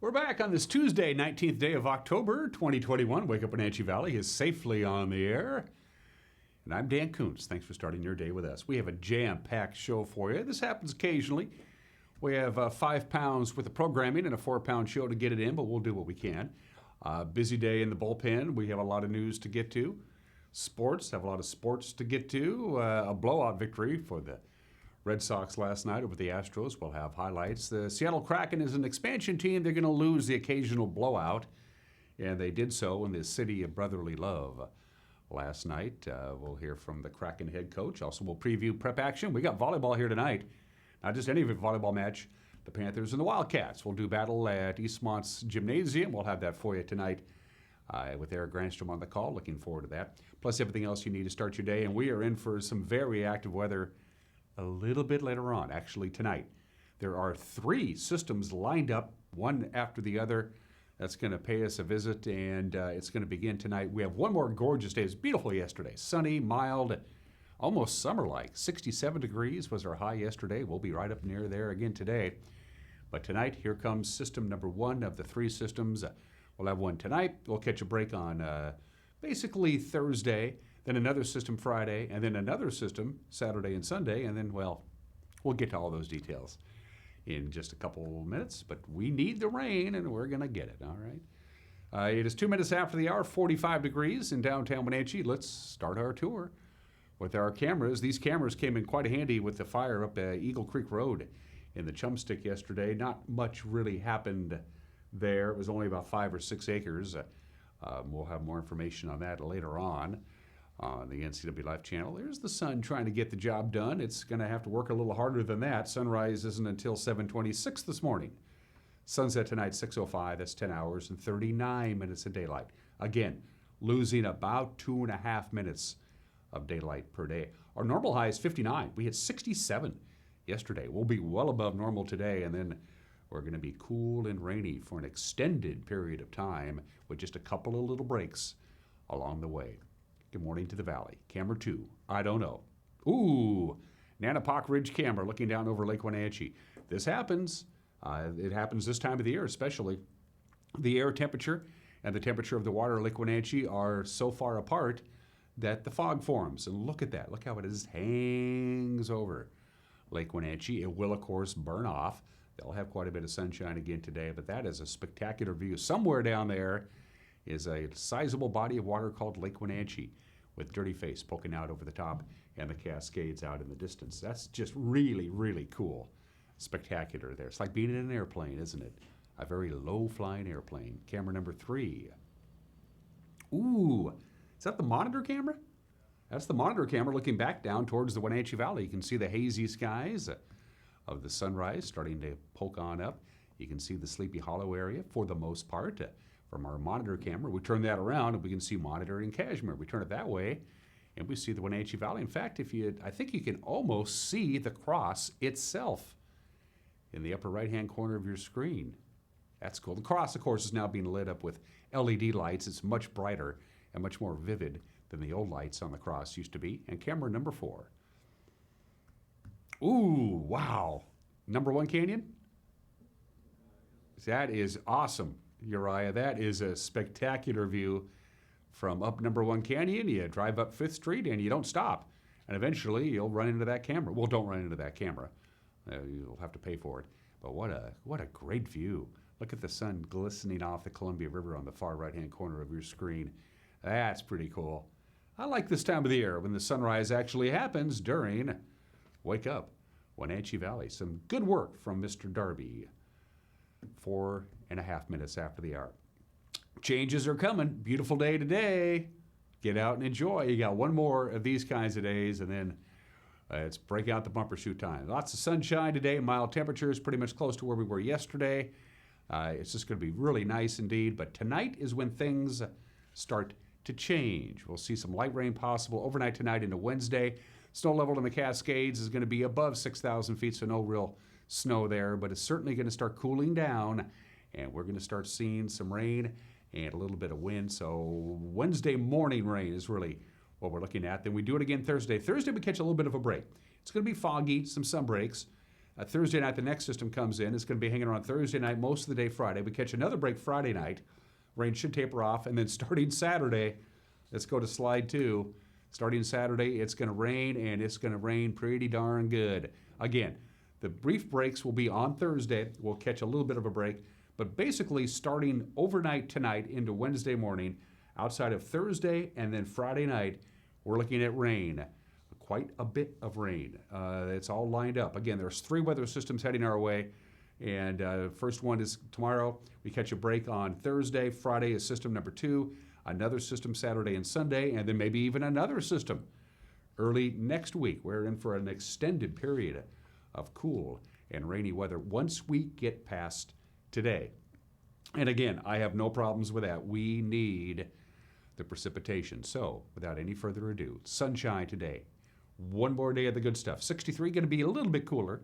We're back on this Tuesday, 19th day of October, 2021. Wake Up Wenatchee Valley is safely on the air. And I'm Dan Kuntz. Thanks for starting your day with us. We have a jam-packed show for you. This happens occasionally. We have 5 pounds worth of programming and a 4-pound show to get it in, but we'll do what we can. Busy day in the bullpen. We have a lot of news to get to. Sports, have a lot of sports to get to. A blowout victory for the Red Sox last night over the Astros. We'll have highlights. The Seattle Kraken is an expansion team. They're going to lose the occasional blowout, and they did so in the city of brotherly love last night. We'll hear from the Kraken head coach. Also, we'll preview prep action. We got volleyball here tonight. Not just any volleyball match. The Panthers and the Wildcats will do battle at Eastmont's Gymnasium. We'll have that for you tonight with Eric Granstrom on the call. Looking forward to that. Plus everything else you need to start your day. And we are in for some very active weather a little bit later on, actually tonight. There are 3 systems lined up, one after the other. That's going to pay us a visit, and it's going to begin tonight. We have one more gorgeous day. It was beautiful yesterday. Sunny, mild, almost summer-like. 67 degrees was our high yesterday. We'll be right up near there again today. But tonight, here comes system number 1 of the 3 systems. We'll have one tonight. We'll catch a break on basically Thursday, then another system Friday, and then another system Saturday and Sunday, and then, well, we'll get to all those details in just a couple minutes, but we need the rain, and we're going to get it, all right? It is 2 minutes after the hour, 45 degrees in downtown Wenatchee. Let's start our tour with our cameras. These cameras came in quite handy with the fire up Eagle Creek Road in the Chumstick yesterday. Not much really happened there. It was only about 5 or 6 acres. We'll have more information on that later on the NCW Life channel. There's the sun trying to get the job done. It's going to have to work a little harder than that. Sunrise isn't until 7:26 this morning. Sunset tonight, 6:05. That's 10 hours and 39 minutes of daylight. Again, losing about 2.5 minutes of daylight per day. Our normal high is 59. We had 67 yesterday. We'll be well above normal today, and then we're going to be cool and rainy for an extended period of time with just a couple of little breaks along the way. Good morning to the valley. Camera 2, I don't know. Ooh, Nanapoc Ridge camera looking down over Lake Wenatchee. This happens. It happens this time of the year especially. The air temperature and the temperature of the water of Lake Wenatchee are so far apart that the fog forms. And look at that. Look how it just hangs over Lake Wenatchee. It will, of course, burn off. They'll have quite a bit of sunshine again today, but that is a spectacular view. Somewhere down there is a sizable body of water called Lake Wenatchee with Dirty Face poking out over the top and the Cascades out in the distance. That's just really, really cool. Spectacular there. It's like being in an airplane, isn't it? A very low-flying airplane. Camera number 3. Ooh, is that the monitor camera? That's the monitor camera looking back down towards the Wenatchee Valley. You can see the hazy skies of the sunrise starting to poke on up. You can see the Sleepy Hollow area for the most part from our monitor camera. We turn that around and we can see Monitor and Cashmere. We turn it that way and we see the Wenatchee Valley. In fact, I think you can almost see the cross itself in the upper right-hand corner of your screen. That's cool. The cross, of course, is now being lit up with LED lights. It's much brighter and much more vivid than the old lights on the cross used to be. And camera number 4. Ooh, wow. Number 1 canyon? That is awesome, Uriah. That is a spectacular view from up number 1 canyon. You drive up 5th Street and you don't stop. And eventually you'll run into that camera. Well, don't run into that camera. You'll have to pay for it. But what a great view. Look at the sun glistening off the Columbia River on the far right-hand corner of your screen. That's pretty cool. I like this time of the year when the sunrise actually happens during Wake Up Wenatchee Valley. Some good work from Mr. Darby. 4.5 minutes after the hour. Changes are coming. Beautiful day today. Get out and enjoy. You got one more of these kinds of days, and then it's break out the bumper shoot time. Lots of sunshine today. Mild temperatures, pretty much close to where we were yesterday. It's just going to be really nice indeed. But tonight is when things start to change. We'll see some light rain possible overnight tonight into Wednesday. Snow level in the Cascades is going to be above 6,000 feet, so no real snow there, but it's certainly going to start cooling down, and we're going to start seeing some rain and a little bit of wind. So Wednesday morning rain is really what we're looking at. Then we do it again Thursday. Thursday we catch a little bit of a break. It's going to be foggy, some sun breaks. Thursday night, the next system comes in. It's going to be hanging around Thursday night, most of the day Friday. We catch another break Friday night. Rain should taper off. And then starting Saturday, let's go to slide 2. Starting Saturday, it's going to rain, and it's going to rain pretty darn good. Again, the brief breaks will be on Thursday. We'll catch a little bit of a break. But basically, starting overnight tonight into Wednesday morning, outside of Thursday and then Friday night, we're looking at rain. Quite a bit of rain. It's all lined up. Again, there's 3 weather systems heading our way. And first one is tomorrow. We catch a break on Thursday. Friday is system number 2. Another system Saturday and Sunday. And then maybe even another system early next week. We're in for an extended period of cool and rainy weather once we get past today. And again, I have no problems with that. We need the precipitation. So without any further ado, sunshine today. One more day of the good stuff. 63, going to be a little bit cooler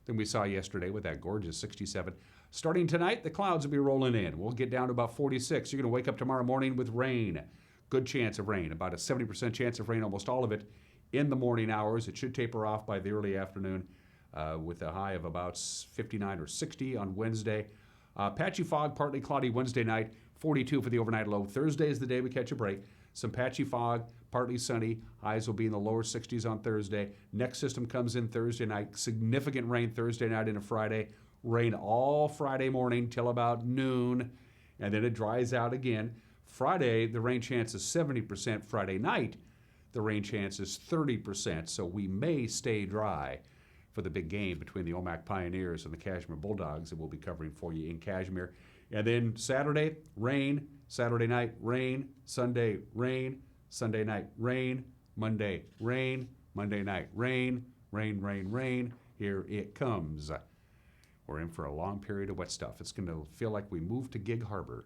than we saw yesterday with that gorgeous 67. Starting tonight, the clouds will be rolling in. We'll get down to about 46. You're going to wake up tomorrow morning with rain. Good chance of rain. About a 70% chance of rain, almost all of it in the morning hours. It should taper off by the early afternoon with a high of about 59 or 60 on Wednesday. Patchy fog, partly cloudy Wednesday night. 42 for the overnight low. Thursday is the day we catch a break. Some patchy fog, partly sunny. Highs will be in the lower 60s on Thursday. Next system comes in Thursday night. Significant rain Thursday night into Friday. Rain all Friday morning till about noon. And then it dries out again. Friday, the rain chance is 70%. Friday night, the rain chance is 30%. So we may stay dry for the big game between the Omak Pioneers and the Kashmir Bulldogs that we'll be covering for you in Kashmir. And then Saturday, rain. Saturday night, rain. Sunday, rain. Sunday night, rain. Monday, rain. Monday night, rain. Rain, rain, rain. Here it comes. We're in for a long period of wet stuff. It's going to feel like we move to Gig Harbor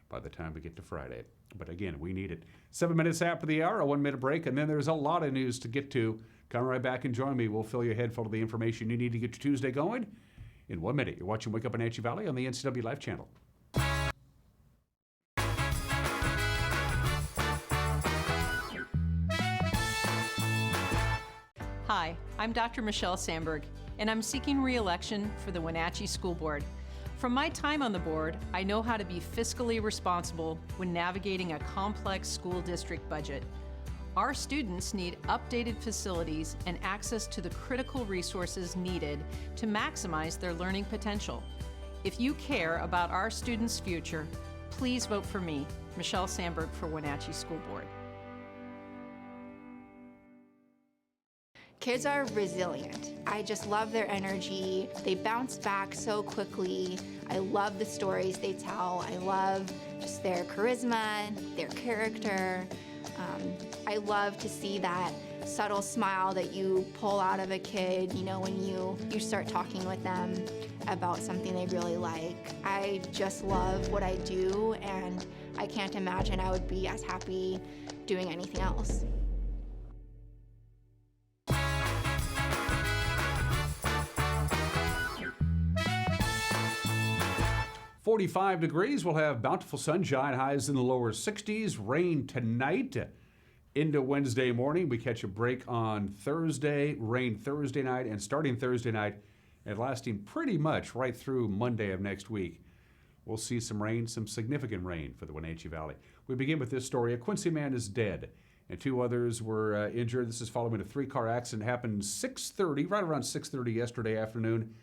by the time we get to Friday. But again, we need it. 7 minutes after the hour, a 1-minute break, and then there's a lot of news to get to. Come right back and join me. We'll fill your head full of the information you need to get your Tuesday going in 1 minute. You're watching Wake Up in Wenatchee Valley on the NCW Live channel. Hi, I'm Dr. Michele SANDBERG, and I'm seeking re-election for the Wenatchee School Board. From my time on the board, I know how to be fiscally responsible when navigating a complex school district budget. Our students need updated facilities and access to the critical resources needed to maximize their learning potential. If you care about our students' future, please vote for me, Michele SANDBERG, for Wenatchee School Board. Kids are resilient. I just love their energy. They bounce back so quickly. I love the stories they tell. I love just their charisma, their character. I love to see that subtle smile that you pull out of a kid, you know, when you start talking with them about something they really like. I just love what I do, and I can't imagine I would be as happy doing anything else. 45 degrees. We'll have bountiful sunshine, highs in the lower 60s. Rain tonight into Wednesday morning. We catch a break on Thursday, rain Thursday night, and starting Thursday night and lasting pretty much right through Monday of next week. We'll see some rain, some significant rain for the Wenatchee Valley. We begin with this story. A Quincy man is dead, and 2 others were injured. This is following a 3-car accident happened right around 6:30 yesterday afternoon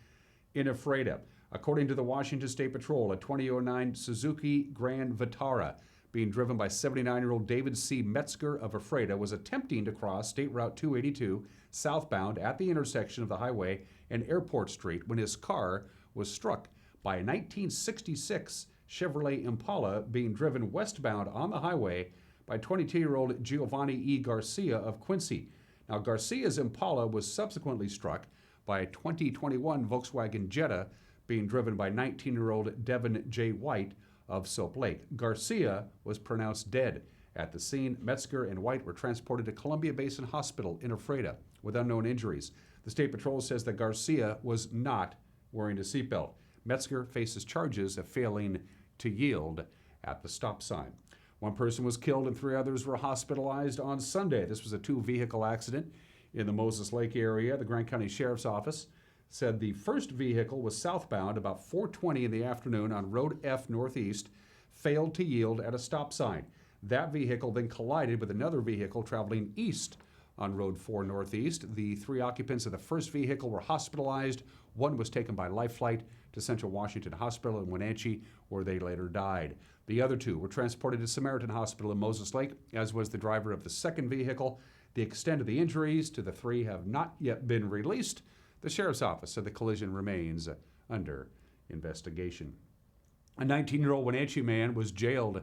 in Ephrata. According to the Washington State Patrol, a 2009 Suzuki Grand Vitara being driven by 79-year-old David C. Metzger of Ephrata was attempting to cross State Route 282 southbound at the intersection of the highway and Airport Street when his car was struck by a 1966 Chevrolet Impala being driven westbound on the highway by 22-year-old Giovanni E. Garcia of Quincy. Now, Garcia's Impala was subsequently struck by a 2021 Volkswagen Jetta being driven by 19-year-old Devin J. White of Soap Lake. Garcia was pronounced dead at the scene. Metzger and White were transported to Columbia Basin Hospital in Ephrata with unknown injuries. The State Patrol says that Garcia was not wearing a seatbelt. Metzger faces charges of failing to yield at the stop sign. 1 person was killed and 3 others were hospitalized on Sunday. This was a 2-vehicle accident in the Moses Lake area. The Grant County Sheriff's Office said the first vehicle was southbound about 4:20 in the afternoon on Road F Northeast, failed to yield at a stop sign. That vehicle then collided with another vehicle traveling east on Road 4 Northeast. The 3 occupants of the first vehicle were hospitalized. One was taken by life flight to Central Washington Hospital in Wenatchee, where they later died. The other 2 were transported to Samaritan Hospital in Moses Lake, as was the driver of the second vehicle. The extent of the injuries to the 3 have not yet been released. The sheriff's office said the collision remains under investigation. A 19-year-old Wenatchee man was jailed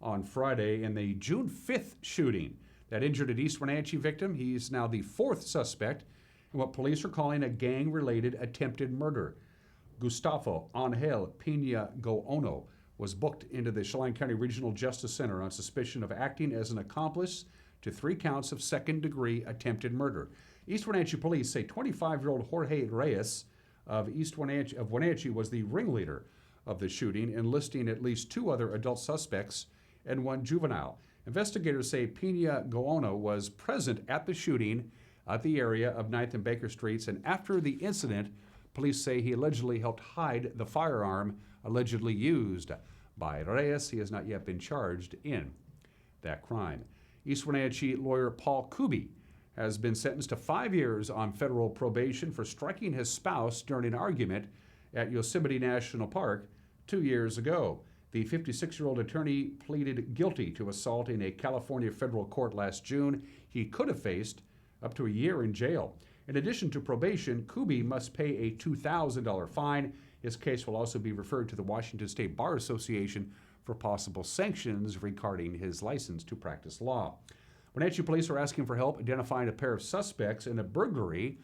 on Friday in the June 5th shooting that injured an East Wenatchee victim. He's now the 4th suspect in what police are calling a gang-related attempted murder. Gustavo Angel Pena Goono was booked into the Chelan County Regional Justice Center on suspicion of acting as an accomplice to 3 counts of second-degree attempted murder. East Wenatchee police say 25-year-old Jorge Reyes of Wenatchee was the ringleader of the shooting, enlisting at least 2 other adult suspects and 1 juvenile. Investigators say Pena Goono was present at the shooting at the area of 9th and Baker Streets, and after the incident, police say he allegedly helped hide the firearm allegedly used by Reyes. He has not yet been charged in that crime. East Wenatchee lawyer Paul Kuby has been sentenced to 5 years on federal probation for striking his spouse during an argument at Yosemite National Park 2 years ago. The 56-year-old attorney pleaded guilty to assault in a California federal court last June. He could have faced up to a year in jail. In addition to probation, Kuby must pay a $2,000 fine. His case will also be referred to the Washington State Bar Association for possible sanctions regarding his license to practice law. Wenatchee police are asking for help identifying a pair of suspects in a burglary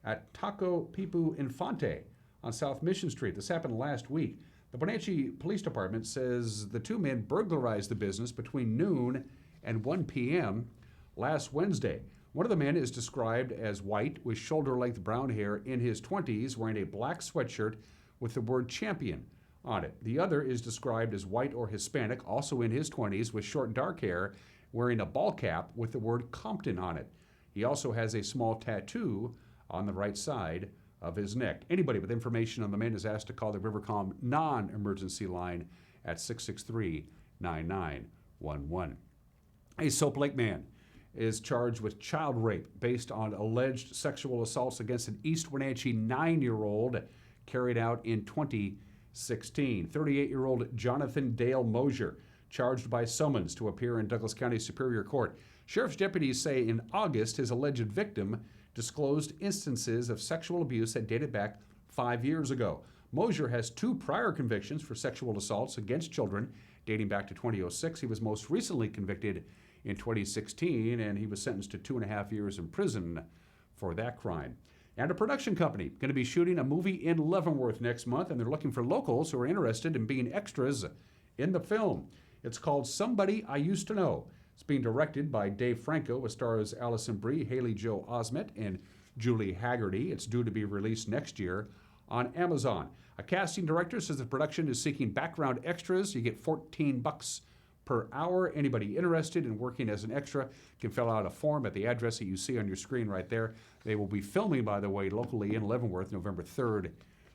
at Taco Pipu Infante on South Mission Street. This happened last week. The Wenatchee Police Department says the 2 men burglarized the business between noon and 1 p.m. last Wednesday. One of the men is described as white with shoulder-length brown hair, in his 20s, wearing a black sweatshirt with the word champion on it. The other is described as white or Hispanic, also in his 20s, with short dark hair, wearing a ball cap with the word Compton on it. He also has a small tattoo on the right side of his neck. Anybody with information on the man is asked to call the Rivercom non-emergency line at 663-9911. A Soap Lake man is charged with child rape based on alleged sexual assaults against an East Wenatchee 9-year-old carried out in 2016. 38-year-old Jonathan Dale Mosier, charged by summons to appear in Douglas County Superior Court. Sheriff's deputies say in August his alleged victim disclosed instances of sexual abuse that dated back 5 years ago. Mosier has 2 prior convictions for sexual assaults against children dating back to 2006. He was most recently convicted in 2016, and he was sentenced to 2.5 years in prison for that crime. And a production company going to be shooting a movie in Leavenworth next month, and they're looking for locals who are interested in being extras in the film. It's called Somebody I Used to Know. It's being directed by Dave Franco. It stars Allison Brie, Haley Joe Osment, and Julie Haggerty. It's due to be released next year on Amazon. A casting director says the production is seeking background extras. You get $14 per hour. Anybody interested in working as an extra can fill out a form at the address that you see on your screen right there. They will be filming, by the way, locally in Leavenworth, November 3rd,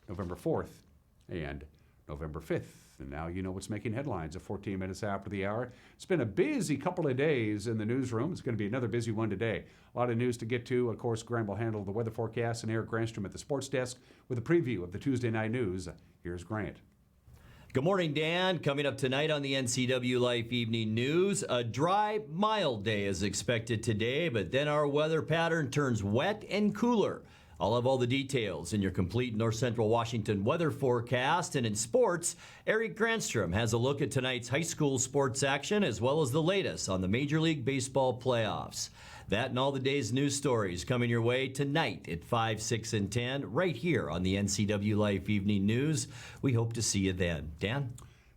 November 4th, and November 5th. And now you know what's making headlines at 14 minutes after the hour. It's been a busy couple of days in the newsroom. It's going to be another busy one today. A lot of news to get to. Of course, Graham will handle the weather forecast, and Eric Granstrom at the sports desk with a preview of the Tuesday night news. Here's Grant. Good morning, Dan. Coming up tonight on the NCW Life Evening News, a dry, mild day is expected today, but then our weather pattern turns wet and cooler. I'll have all the details in your complete North Central Washington weather forecast. And in sports, Eric Granstrom has a look at tonight's high school sports action as well as the latest on the Major League Baseball playoffs. That and all the day's news stories coming your way tonight at 5, 6, and 10 right here on the NCW Life Evening News. We hope to see you then. Dan?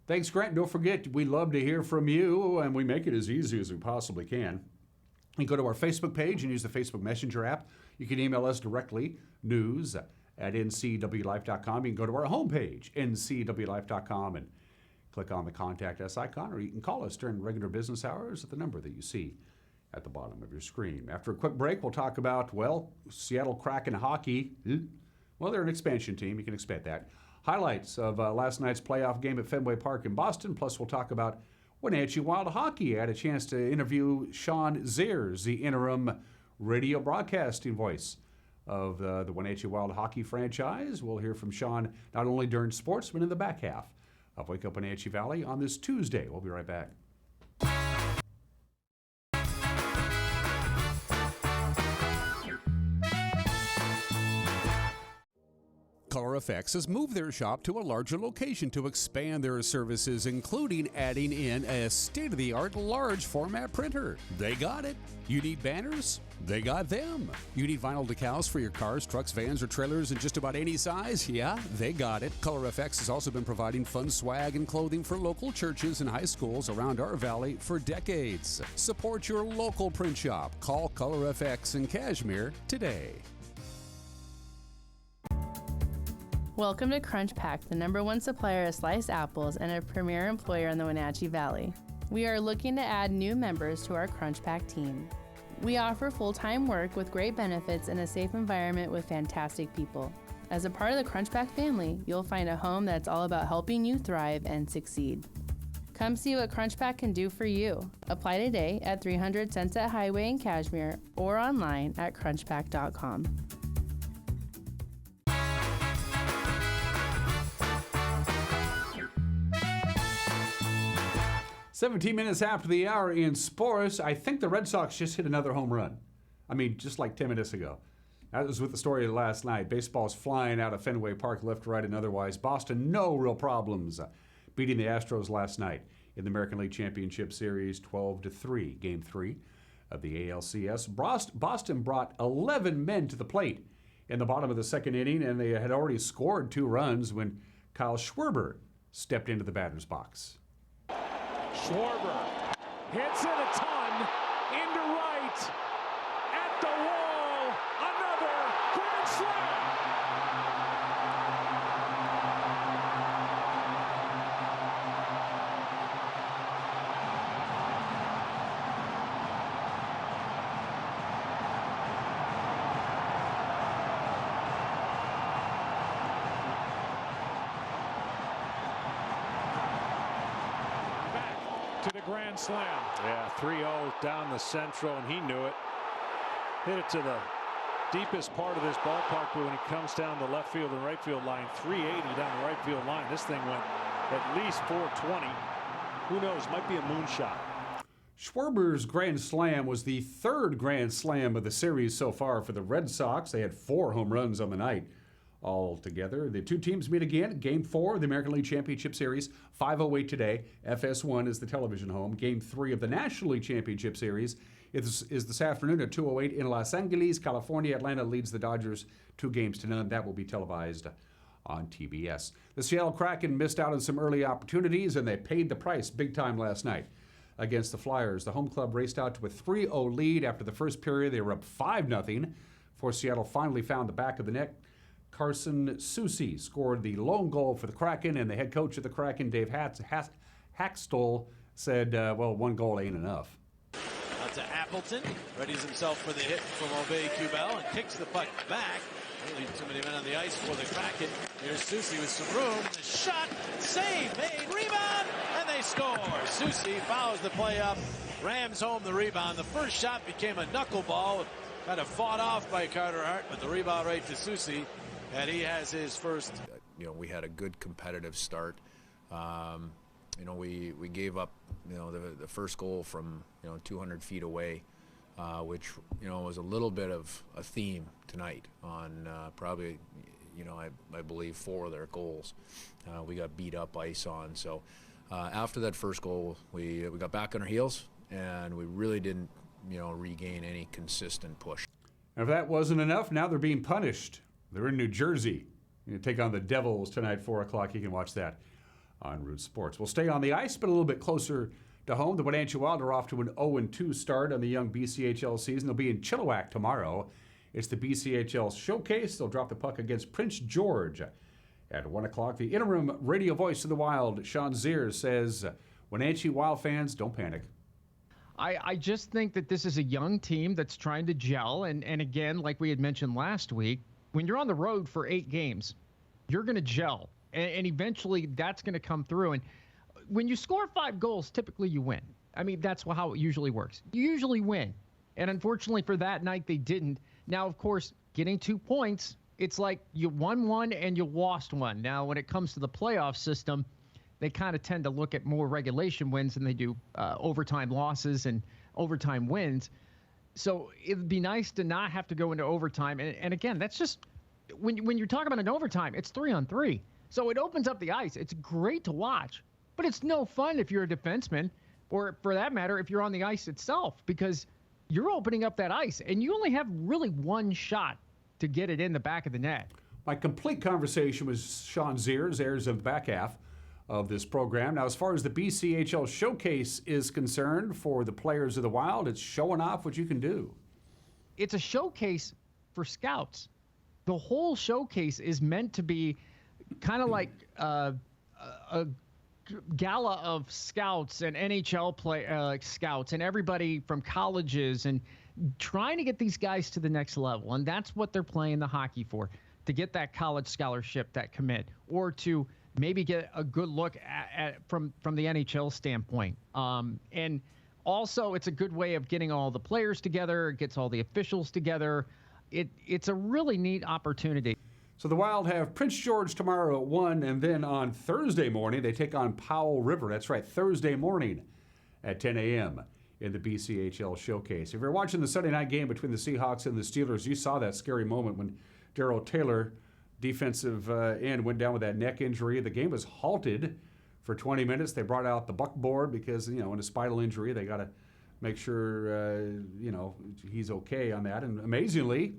Thanks, Grant. Don't forget, we love to hear from you, and we make it as easy as we possibly can. You go to our Facebook page and use the Facebook Messenger app. You can email us directly, news@ncwlife.com. You can go to our homepage, ncwlife.com, and click on the Contact Us icon, or you can call us during regular business hours at the number that you see at the bottom of your screen. After a quick break, we'll talk about, well, Seattle Kraken hockey. Well, they're an expansion team. You can expect that. Highlights of last night's playoff game at Fenway Park in Boston. Plus, we'll talk about Wenatchee Wild hockey. I had a chance to interview Sean Zears, the interim radio broadcasting voice of the Wenatchee Wild hockey franchise. We'll hear from Sean not only during sports, but in the back half of Wake Up Wenatchee Valley on this Tuesday. We'll be right back. ColorFX has moved their shop to a larger location to expand their services, including adding in a state-of-the-art large format printer. They got it. You need banners? They got them. You need vinyl decals for your cars, trucks, vans, or trailers in just about any size? Yeah, they got it. ColorFX has also been providing fun swag and clothing for local churches and high schools around our valley for decades. Support your local print shop. Call ColorFX in Cashmere today. Welcome to Crunch Pack, the #1 supplier of sliced apples and a premier employer in the Wenatchee Valley. We are looking to add new members to our Crunch Pack team. We offer full-time work with great benefits and a safe environment with fantastic people. As a part of the Crunch Pack family, you'll find a home that's all about helping you thrive and succeed. Come see what Crunch Pack can do for you. Apply today at 300 Sunset Highway in Cashmere or online at crunchpack.com. 17 minutes after the hour in sports, I think the Red Sox just hit another home run. I mean, just like 10 minutes ago. That was with the story of last night. Baseball's flying out of Fenway Park, left, right, and otherwise. Boston, no real problems, beating the Astros last night in the American League Championship Series 12-3, Game 3 of the ALCS. Boston brought 11 men to the plate in the bottom of the second inning, and they had already scored 2 runs when Kyle Schwarber stepped into the batter's box. Schwarber hits it a ton, into right, at the wall, another grand slam. To the grand slam. Yeah, 3-0 down the central, and he knew it. Hit it to the deepest part of this ballpark, but when it comes down the left field and right field line, 380 down the right field line. This thing went at least 420. Who knows? Might be a moonshot. Schwarber's grand slam was the 3rd grand slam of the series so far for the Red Sox. They had 4 home runs on the night altogether. The 2 teams meet again. Game 4 of the American League Championship Series, 5:08 today. FS1 is the television home. Game 3 of the National League Championship Series is this afternoon at 2:08 in Los Angeles, California. Atlanta leads the Dodgers 2-0. That will be televised on TBS. The Seattle Kraken missed out on some early opportunities, and they paid the price big time last night against the Flyers. The home club raced out to a 3-0 lead after the first period. They were up 5-0 before Seattle finally found the back of the net. Carson Soucy scored the lone goal for the Kraken, and the head coach of the Kraken, Dave Hackstall, said, well, 1 goal ain't enough. Out to Appleton, readies himself for the hit from Obey-Cubel and kicks the puck back. Really too many men on the ice for the Kraken. Here's Soucy with some room. The shot, save, made, rebound, and they score. Soucy fouls the play up, rams home the rebound. The first shot became a knuckleball, kind of fought off by Carter Hart, but the rebound right to Soucy. And he has his first. We had a good competitive start. We gave up, the first goal from, 200 feet away, which, was a little bit of a theme tonight on probably, I believe 4 of their goals. We got beat up ice on. So after that first goal, we got back on our heels, and we really didn't, regain any consistent push. And if that wasn't enough, now they're being punished. They're in New Jersey. You take on the Devils tonight, 4 o'clock. You can watch that on Root Sports. We'll stay on the ice, but a little bit closer to home. The Wenatchee Wild are off to an 0-2 start on the young BCHL season. They'll be in Chilliwack tomorrow. It's the BCHL Showcase. They'll drop the puck against Prince George at 1 o'clock. The interim radio voice of the Wild, Sean Zears, says, Wenatchee Wild fans, don't panic. I just think that this is a young team that's trying to gel. And again, like we had mentioned last week, when you're on the road for 8 games, you're going to gel, and eventually that's going to come through. And when you score 5 goals, typically you win. I mean, that's how it usually works. You usually win. And unfortunately for that night, they didn't. Now, of course, getting 2 points, it's like you won 1 and you lost 1. Now, when it comes to the playoff system, they kind of tend to look at more regulation wins than they do overtime losses and overtime wins. So it'd be nice to not have to go into overtime. And again, that's just when you're talking about an overtime, it's 3-on-3. So it opens up the ice. It's great to watch, but it's no fun if you're a defenseman, or for that matter, if you're on the ice itself, because you're opening up that ice and you only have really 1 shot to get it in the back of the net. My complete conversation with Sean Zears airs in the back half of this program. Now, as far as the BCHL showcase is concerned for the players of the Wild, it's showing off what you can do. It's a showcase for scouts. The whole showcase is meant to be kind of like a gala of scouts and NHL scouts and everybody from colleges, and trying to get these guys to the next level. And that's what they're playing the hockey for, to get that college scholarship, that commit, or to maybe get a good look at from the NHL standpoint. And also, it's a good way of getting all the players together, it gets all the officials together. It's a really neat opportunity. So the Wild have Prince George tomorrow at 1, and then on Thursday morning, they take on Powell River. That's right, Thursday morning at 10 a.m. in the BCHL showcase. If you're watching the Sunday night game between the Seahawks and the Steelers, you saw that scary moment when Darrell Taylor, defensive end, went down with that neck injury. The game was halted for 20 minutes. They brought out the buckboard because, in a spinal injury, they got to make sure, he's okay on that. And amazingly,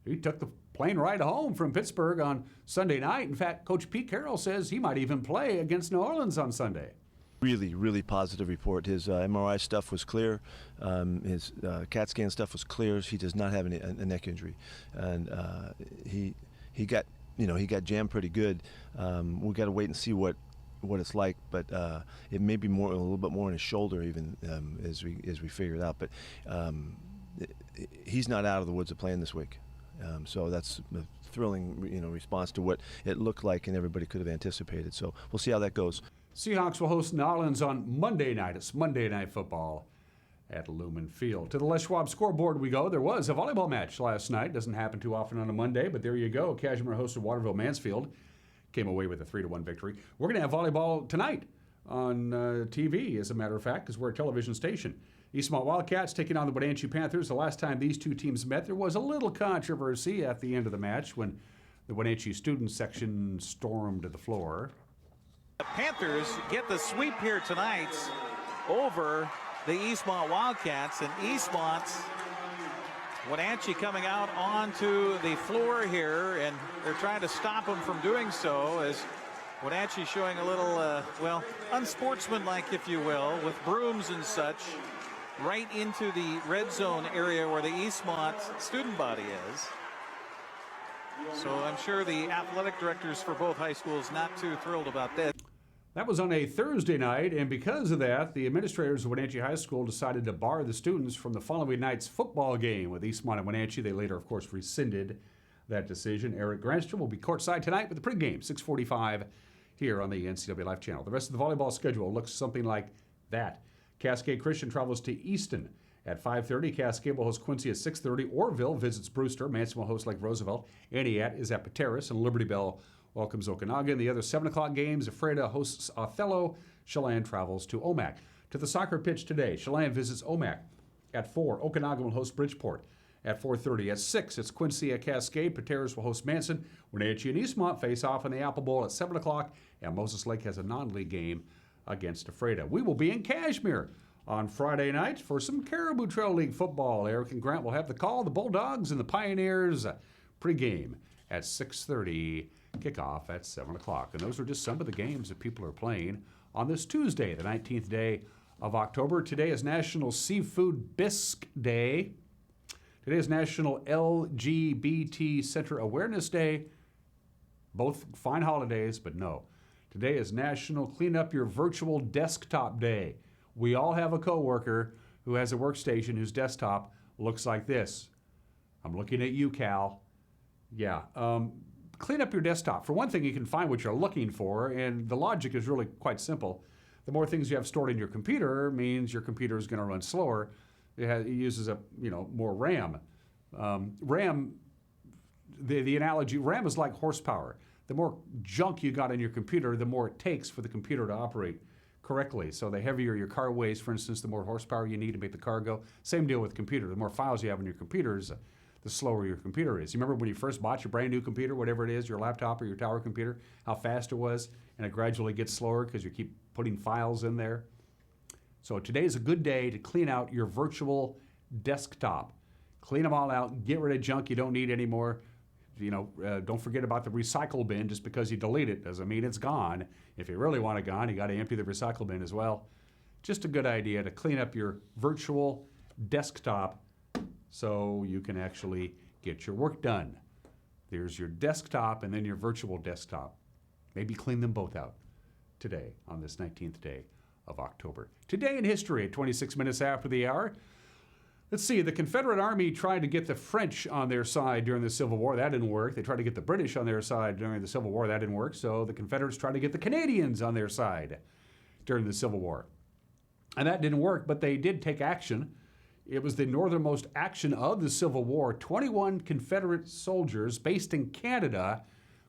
he took the plane ride home from Pittsburgh on Sunday night. In fact, Coach Pete Carroll says he might even play against New Orleans on Sunday. Really, really positive report. His MRI stuff was clear. His CAT scan stuff was clear. He does not have a neck injury, and he got jammed pretty good. We got to wait and see what it's like, but it may be a little bit more in his shoulder even as we figure it out. But he's not out of the woods of playing this week. So that's a thrilling, response to what it looked like and everybody could have anticipated. So we'll see how that goes. Seahawks will host New Orleans on Monday night. It's Monday Night Football at Lumen Field. To the Les Schwab scoreboard we go. There was a volleyball match last night. Doesn't happen too often on a Monday, but there you go. Cashmere hosted Waterville Mansfield. Came away with a 3-1 victory. We're going to have volleyball tonight on TV, as a matter of fact, because we're a television station. Eastmont Wildcats taking on the Wenatchee Panthers. The last time these two teams met, there was a little controversy at the end of the match when the Wenatchee student section stormed the floor. The Panthers get the sweep here tonight over the Eastmont Wildcats, and Eastmont's Wenatchee coming out onto the floor here, and they're trying to stop them from doing so, as Wenatchee showing a little, unsportsmanlike, if you will, with brooms and such, right into the red zone area where the Eastmont student body is. So I'm sure the athletic directors for both high schools not too thrilled about this. That was on a Thursday night, and because of that, the administrators of Wenatchee High School decided to bar the students from the following night's football game with Eastmont and Wenatchee. They later, of course, rescinded that decision. Eric Granstrom will be courtside tonight with the pregame, 6:45 here on the NCAA Life Channel. The rest of the volleyball schedule looks something like that. Cascade Christian travels to Easton at 5:30. Cascade will host Quincy at 6:30. Orville visits Brewster. Manson will host Lake Roosevelt. Aniat is at Pateros, and Liberty Bell welcomes Okanagan. The other 7 o'clock games, Ephrata hosts Othello. Chelan travels to Omak. To the soccer pitch today, Chelan visits Omak at 4. Okanagan will host Bridgeport at 4:30. At 6, it's Quincy at Cascade. Pateros will host Manson. Wenatchee and Eastmont face off in the Apple Bowl at 7 o'clock. And Moses Lake has a non-league game against Ephrata. We will be in Cashmere on Friday night for some Caribou Trail League football. Eric and Grant will have the call. The Bulldogs and the Pioneers pregame at 6:30. Kickoff at 7 o'clock. And those are just some of the games that people are playing on this Tuesday, the 19th day of October. Today is National Seafood Bisque Day. Today is National LGBT Center Awareness Day. Both fine holidays, but no. Today is National Clean Up Your Virtual Desktop Day. We all have a coworker who has a workstation whose desktop looks like this. I'm looking at you, Cal. Yeah. Clean up your desktop. For one thing, you can find what you're looking for, and the logic is really quite simple. The more things you have stored in your computer means your computer is going to run slower. It uses up, more RAM. RAM, the analogy, RAM is like horsepower. The more junk you got in your computer, the more it takes for the computer to operate correctly. So the heavier your car weighs, for instance, the more horsepower you need to make the car go. Same deal with computer. The more files you have in your computers, the slower your computer is. You remember when you first bought your brand new computer, whatever it is, your laptop or your tower computer, how fast it was, and it gradually gets slower because you keep putting files in there. So today is a good day to clean out your virtual desktop. Clean them all out, get rid of junk you don't need anymore. Don't forget about the recycle bin. Just because you delete it doesn't mean it's gone. If you really want it gone, you got to empty the recycle bin as well. Just a good idea to clean up your virtual desktop so you can actually get your work done. There's your desktop and then your virtual desktop. Maybe clean them both out today on this 19th day of October. Today in history at 26 minutes after the hour. Let's see, the Confederate Army tried to get the French on their side during the Civil War. That didn't work. They tried to get the British on their side during the Civil War. That didn't work. So the Confederates tried to get the Canadians on their side during the Civil War. And that didn't work, but they did take action. It was the northernmost action of the Civil War. 21 Confederate soldiers based in Canada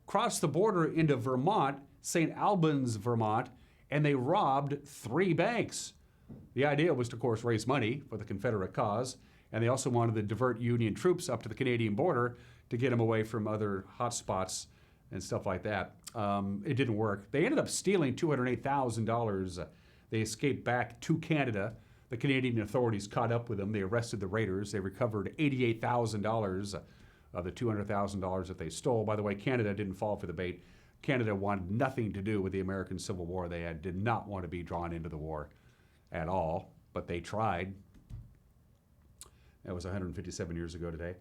crossed the border into Vermont, St. Albans, Vermont, and they robbed 3 banks. The idea was to, of course, raise money for the Confederate cause, and they also wanted to divert Union troops up to the Canadian border to get them away from other hot spots and stuff like that. It didn't work. They ended up stealing $208,000. They escaped back to Canada. The Canadian authorities caught up with them. They arrested the raiders. They recovered $88,000 of the $200,000 that they stole. By the way, Canada didn't fall for the bait. Canada wanted nothing to do with the American Civil War. They did not want to be drawn into the war at all, but they tried. That was 157 years ago today.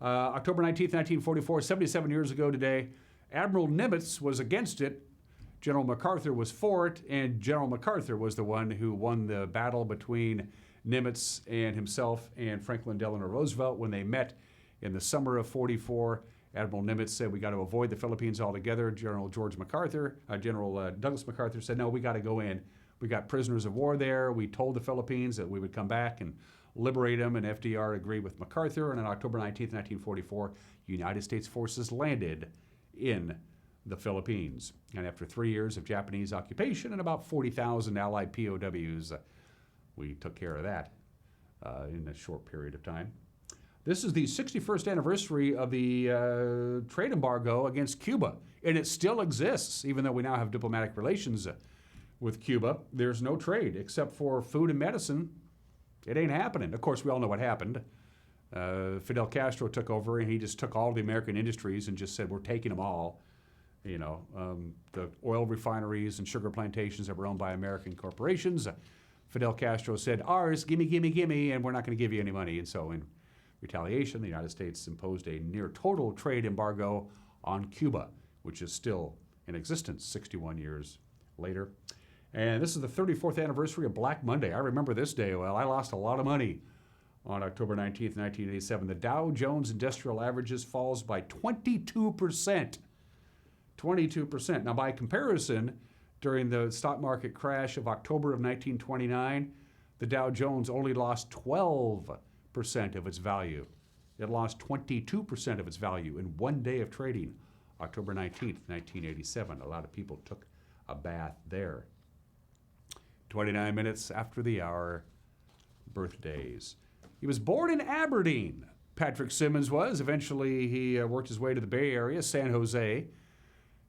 October 19th, 1944, 77 years ago today, Admiral Nimitz was against it. General MacArthur was for it, and General MacArthur was the one who won the battle between Nimitz and himself and Franklin Delano Roosevelt when they met in the summer of 44. Admiral Nimitz said, we got to avoid the Philippines altogether. General Douglas MacArthur said, no, we got to go in. We got prisoners of war there. We told the Philippines that we would come back and liberate them, and FDR agreed with MacArthur. And on October 19th, 1944, United States forces landed in the Philippines. And after 3 years of Japanese occupation and about 40,000 Allied POWs, we took care of that in a short period of time. This is the 61st anniversary of the trade embargo against Cuba, and it still exists, even though we now have diplomatic relations with Cuba. There's no trade except for food and medicine. It ain't happening. Of course, we all know what happened. Fidel Castro took over, and he just took all the American industries and just said, we're taking them all. The oil refineries and sugar plantations that were owned by American corporations. Fidel Castro said, ours, gimme, gimme, gimme, and we're not going to give you any money. And so in retaliation, the United States imposed a near total trade embargo on Cuba, which is still in existence 61 years later. And this is the 34th anniversary of Black Monday. I remember this day well. I lost a lot of money on October 19th, 1987. The Dow Jones Industrial Averages falls by 22%. 22%. Now, by comparison, during the stock market crash of October of 1929, the Dow Jones only lost 12% of its value. It lost 22% of its value in one day of trading, October 19th, 1987. A lot of people took a bath there. 29 minutes after the hour, birthdays. He was born in Aberdeen. Patrick Simmons was. Eventually, he worked his way to the Bay Area, San Jose,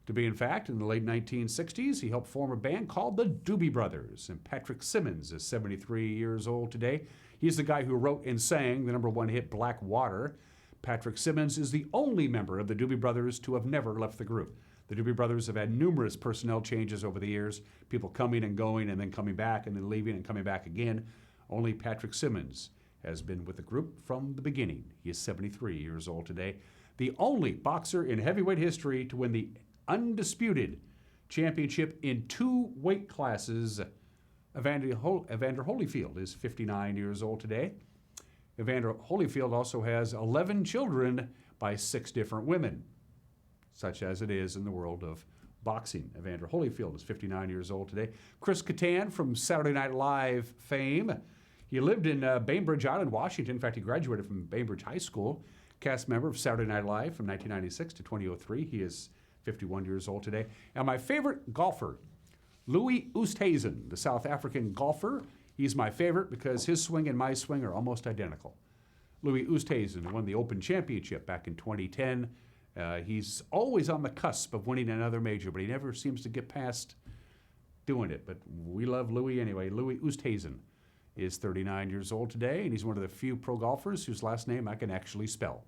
to be in fact. In the late 1960s, he helped form a band called the Doobie Brothers. And Patrick Simmons is 73 years old today. He's the guy who wrote and sang the #1 hit, Black Water. Patrick Simmons is the only member of the Doobie Brothers to have never left the group. The Doobie Brothers have had numerous personnel changes over the years, people coming and going and then coming back and then leaving and coming back again. Only Patrick Simmons has been with the group from the beginning. He is 73 years old today. The only boxer in heavyweight history to win the undisputed championship in 2 weight classes. Evander Holyfield is 59 years old today. Evander Holyfield also has 11 children by 6 different women, such as it is in the world of boxing. Evander Holyfield is 59 years old today. Chris Kattan from Saturday Night Live fame. He lived in Bainbridge Island, Washington. In fact, he graduated from Bainbridge High School. Cast member of Saturday Night Live from 1996 to 2003. He is 51 years old today. And my favorite golfer, Louis Oosthuizen, the South African golfer. He's my favorite because his swing and my swing are almost identical. Louis Oosthuizen won the Open Championship back in 2010. He's always on the cusp of winning another major, but he never seems to get past doing it. But we love Louis anyway. Louis Oosthuizen is 39 years old today, and he's one of the few pro golfers whose last name I can actually spell.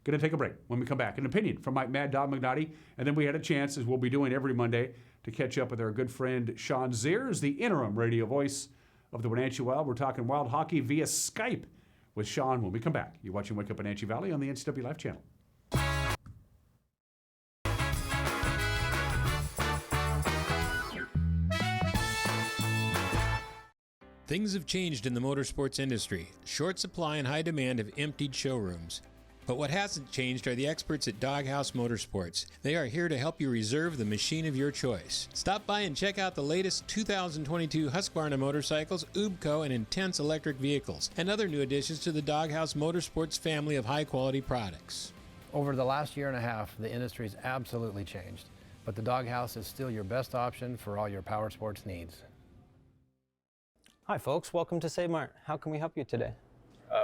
Going to take a break. When we come back, an opinion from Mike Mad Dog McNaughty, and then we had a chance, as we'll be doing every Monday, to catch up with our good friend Sean Zears, the interim radio voice of the Wenatchee Wild. We're talking Wild hockey via Skype with Sean when we come back. You're watching Wake Up Wenatchee Valley on the NCW Life channel. Things have changed in the motorsports industry. Short supply and high demand have emptied showrooms. But what hasn't changed are the experts at Doghouse Motorsports. They are here to help you reserve the machine of your choice. Stop by and check out the latest 2022 Husqvarna motorcycles, UBCO, and Intense electric vehicles, and other new additions to the Doghouse Motorsports family of high-quality products. Over the last year and a half, the industry's absolutely changed, but the Doghouse is still your best option for all your power sports needs. Hi folks, welcome to Save Mart. How can we help you today?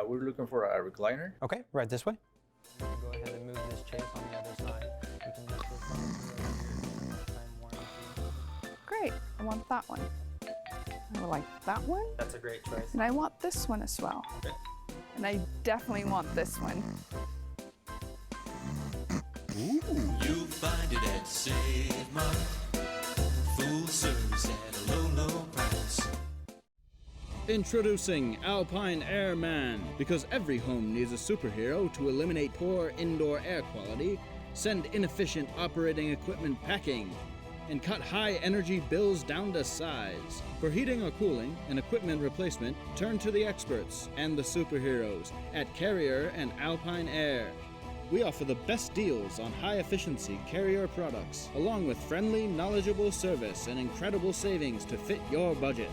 We're looking for a recliner. Okay, right this way. Go ahead and move this chase on the other side. You can lift this up. Great, I want that one. I would like that one. That's a great choice. And I want this one as well. Okay. And I definitely want this one. Ooh. You'll find it at Save Mart. Full service at a low, low price. Introducing Alpine Airman. Because every home needs a superhero to eliminate poor indoor air quality, send inefficient operating equipment packing, and cut high energy bills down to size. For heating or cooling and equipment replacement, turn to the experts and the superheroes at Carrier and Alpine Air. We offer the best deals on high-efficiency Carrier products, along with friendly, knowledgeable service and incredible savings to fit your budget.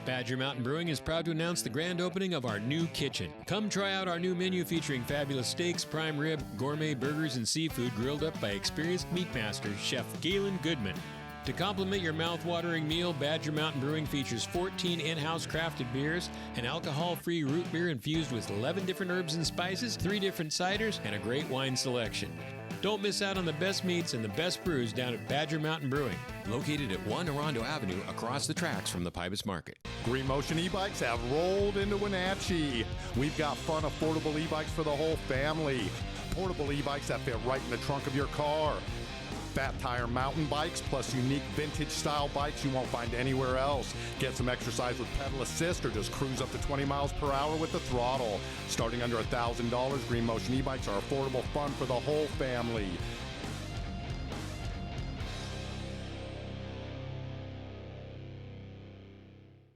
Badger Mountain Brewing is proud to announce the grand opening of our new kitchen. Come try out our new menu featuring fabulous steaks, prime rib, gourmet burgers, and seafood grilled up by experienced meat master, Chef Galen Goodman. To complement your mouth-watering meal, Badger Mountain Brewing features 14 in-house crafted beers, an alcohol-free root beer infused with 11 different herbs and spices, 3 different ciders, and a great wine selection. Don't miss out on the best meats and the best brews down at Badger Mountain Brewing. Located at 1 Orondo Avenue across the tracks from the Pybus Market. Green Motion e-bikes have rolled into Wenatchee. We've got fun, affordable e-bikes for the whole family. Portable e-bikes that fit right in the trunk of your car. Fat tire mountain bikes plus unique vintage style bikes you won't find anywhere else. Get some exercise with pedal assist or just cruise up to 20 miles per hour with the throttle. Starting under $1,000, Green Motion e-bikes are affordable fun for the whole family.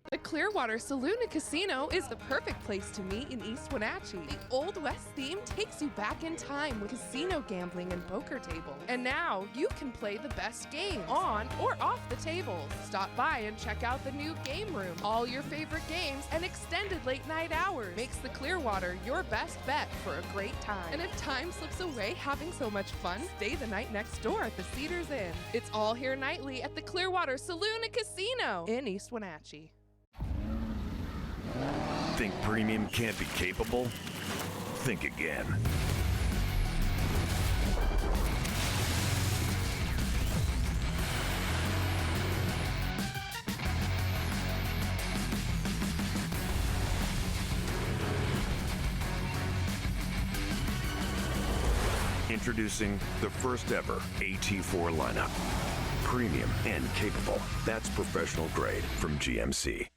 The Clearwater Saloon and Casino is the perfect place to meet in East Wenatchee. The Old West theme takes you back in time with casino gambling and poker tables. And now you can play the best games on or off the tables. Stop by and check out the new game room. All your favorite games and extended late night hours makes the Clearwater your best bet for a great time. And if time slips away having so much fun, stay the night next door at the Cedars Inn. It's all here nightly at the Clearwater Saloon and Casino in East Wenatchee. Think premium can't be capable? Think again. Introducing the first ever AT4 lineup. Premium and capable. That's professional grade from GMC.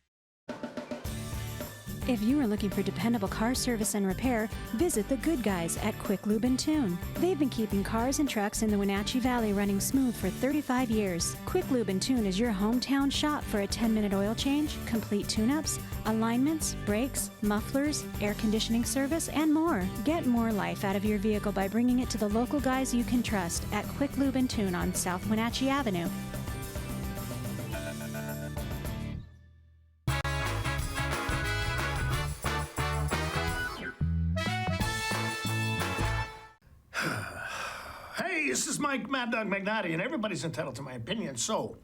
If you are looking for dependable car service and repair, visit the good guys at Quick Lube and Tune. They've been keeping cars and trucks in the Wenatchee Valley running smooth for 35 years. Quick Lube and Tune is your hometown shop for a 10-minute oil change, complete tune-ups, alignments, brakes, mufflers, air conditioning service, and more. Get more life out of your vehicle by bringing it to the local guys you can trust at Quick Lube and Tune on South Wenatchee Avenue. Hey, this is Mike Mad Dog Magnati, and everybody's entitled to my opinion. So,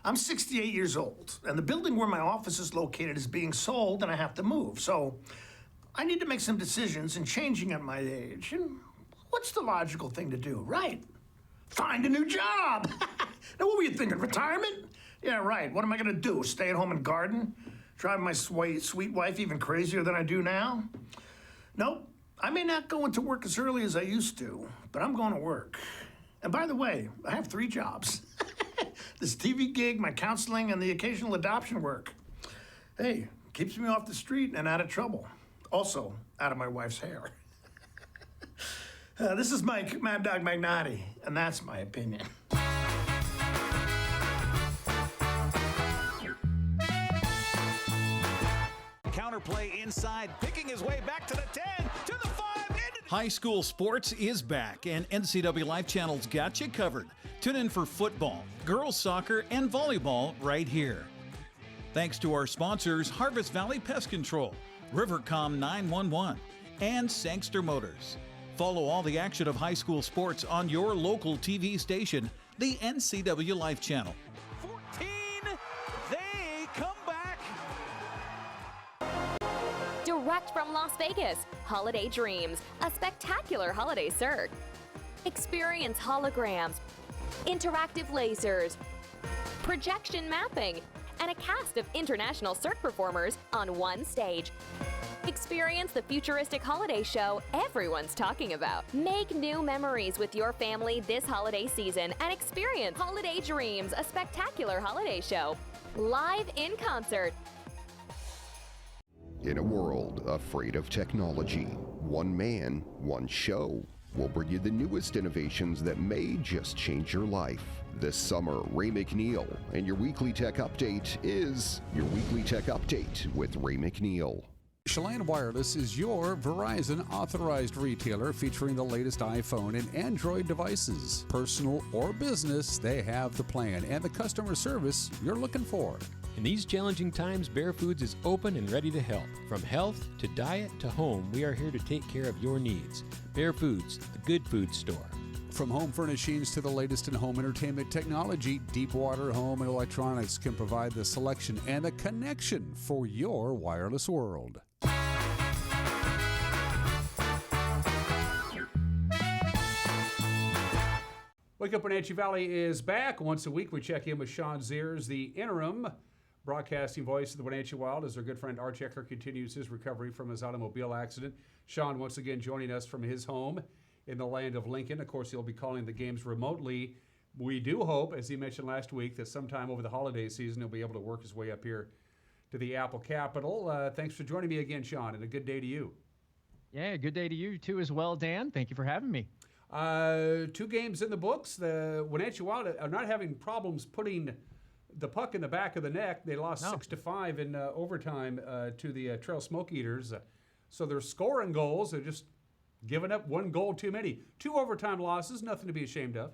I'm 68 years old, and the building where my office is located is being sold, and I have to move. So, I need to make some decisions, and changing at my age. And what's the logical thing to do, right? Find a new job. Now, what were you thinking, retirement? Yeah, right. What am I gonna do, stay at home and garden? Drive my sweet wife even crazier than I do now? Nope. I may not go into work as early as I used to, but I'm going to work. And by the way, I have 3 jobs. This TV gig, my counseling, and the occasional adoption work. Hey, keeps me off the street and out of trouble. Also, out of my wife's hair. This is Mike Mad Dog Magnati, and that's my opinion. Counterplay inside, picking his way back to the 10, to the 5, High school sports is back, and NCW Life Channel's got you covered. Tune in for football, girls soccer, and volleyball right here. Thanks to our sponsors, Harvest Valley Pest Control, Rivercom 911, and Sangster Motors. Follow all the action of high school sports on your local TV station, the NCW Life Channel. 14, they come back. Direct from Las Vegas, Holiday Dreams, a spectacular holiday cirque. Experience holograms, interactive lasers, projection mapping, and a cast of international cirque performers on one stage. Experience the futuristic holiday show everyone's talking about. Make new memories with your family this holiday season and experience Holiday Dreams, a spectacular holiday show. Live in concert. In a world afraid of technology, one man, one show will bring you the newest innovations that may just change your life. This summer, Ray McNeil, and your Weekly Tech Update is your Weekly Tech Update with Ray McNeil. Chelan Wireless is your Verizon authorized retailer featuring the latest iPhone and Android devices. Personal or business, they have the plan and the customer service you're looking for. In these challenging times, Bear Foods is open and ready to help. From health to diet to home, we are here to take care of your needs. Bear Foods, the good food store. From home furnishings to the latest in home entertainment technology, Deepwater Home and Electronics can provide the selection and the connection for your wireless world. Wake Up Wenatchee Valley is back. Once a week, we check in with Sean Zears, the interim broadcasting voice of the Wenatchee Wild, as our good friend Arch Ecker continues his recovery from his automobile accident. Sean, once again, joining us from his home in the land of Lincoln. Of course, he'll be calling the games remotely. We do hope, as he mentioned last week, that sometime over the holiday season, he'll be able to work his way up here to the Apple Capital. Thanks for joining me again, Sean, and a good day to you. Yeah, good day to you too as well, Dan. Thank you for having me. 2 games in the books. The Wenatchee Wild are not having problems putting the puck in the back of the net. They lost 6-5 in overtime to the Trail Smoke Eaters. So they're scoring goals. They're just giving up 1 goal too many. 2 overtime losses, nothing to be ashamed of.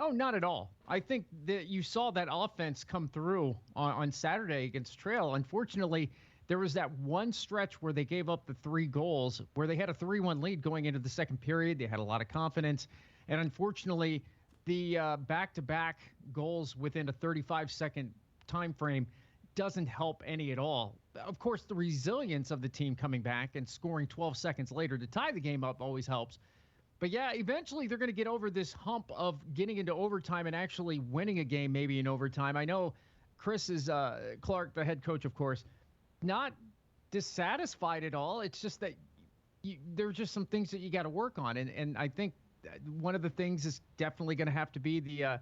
Oh, not at all. I think that you saw that offense come through on Saturday against Trail. Unfortunately, there was that one stretch where they gave up the 3 goals, where they had a 3-1 lead going into the second period. They had a lot of confidence. And unfortunately, the back-to-back goals within a 35-second time frame doesn't help any at all. Of course, the resilience of the team coming back and scoring 12 seconds later to tie the game up always helps. But yeah, eventually they're going to get over this hump of getting into overtime and actually winning a game maybe in overtime. I know Chris is Clark, the head coach, of course, not dissatisfied at all. It's just that there are just some things that you got to work on. And I think one of the things is definitely going to have to be the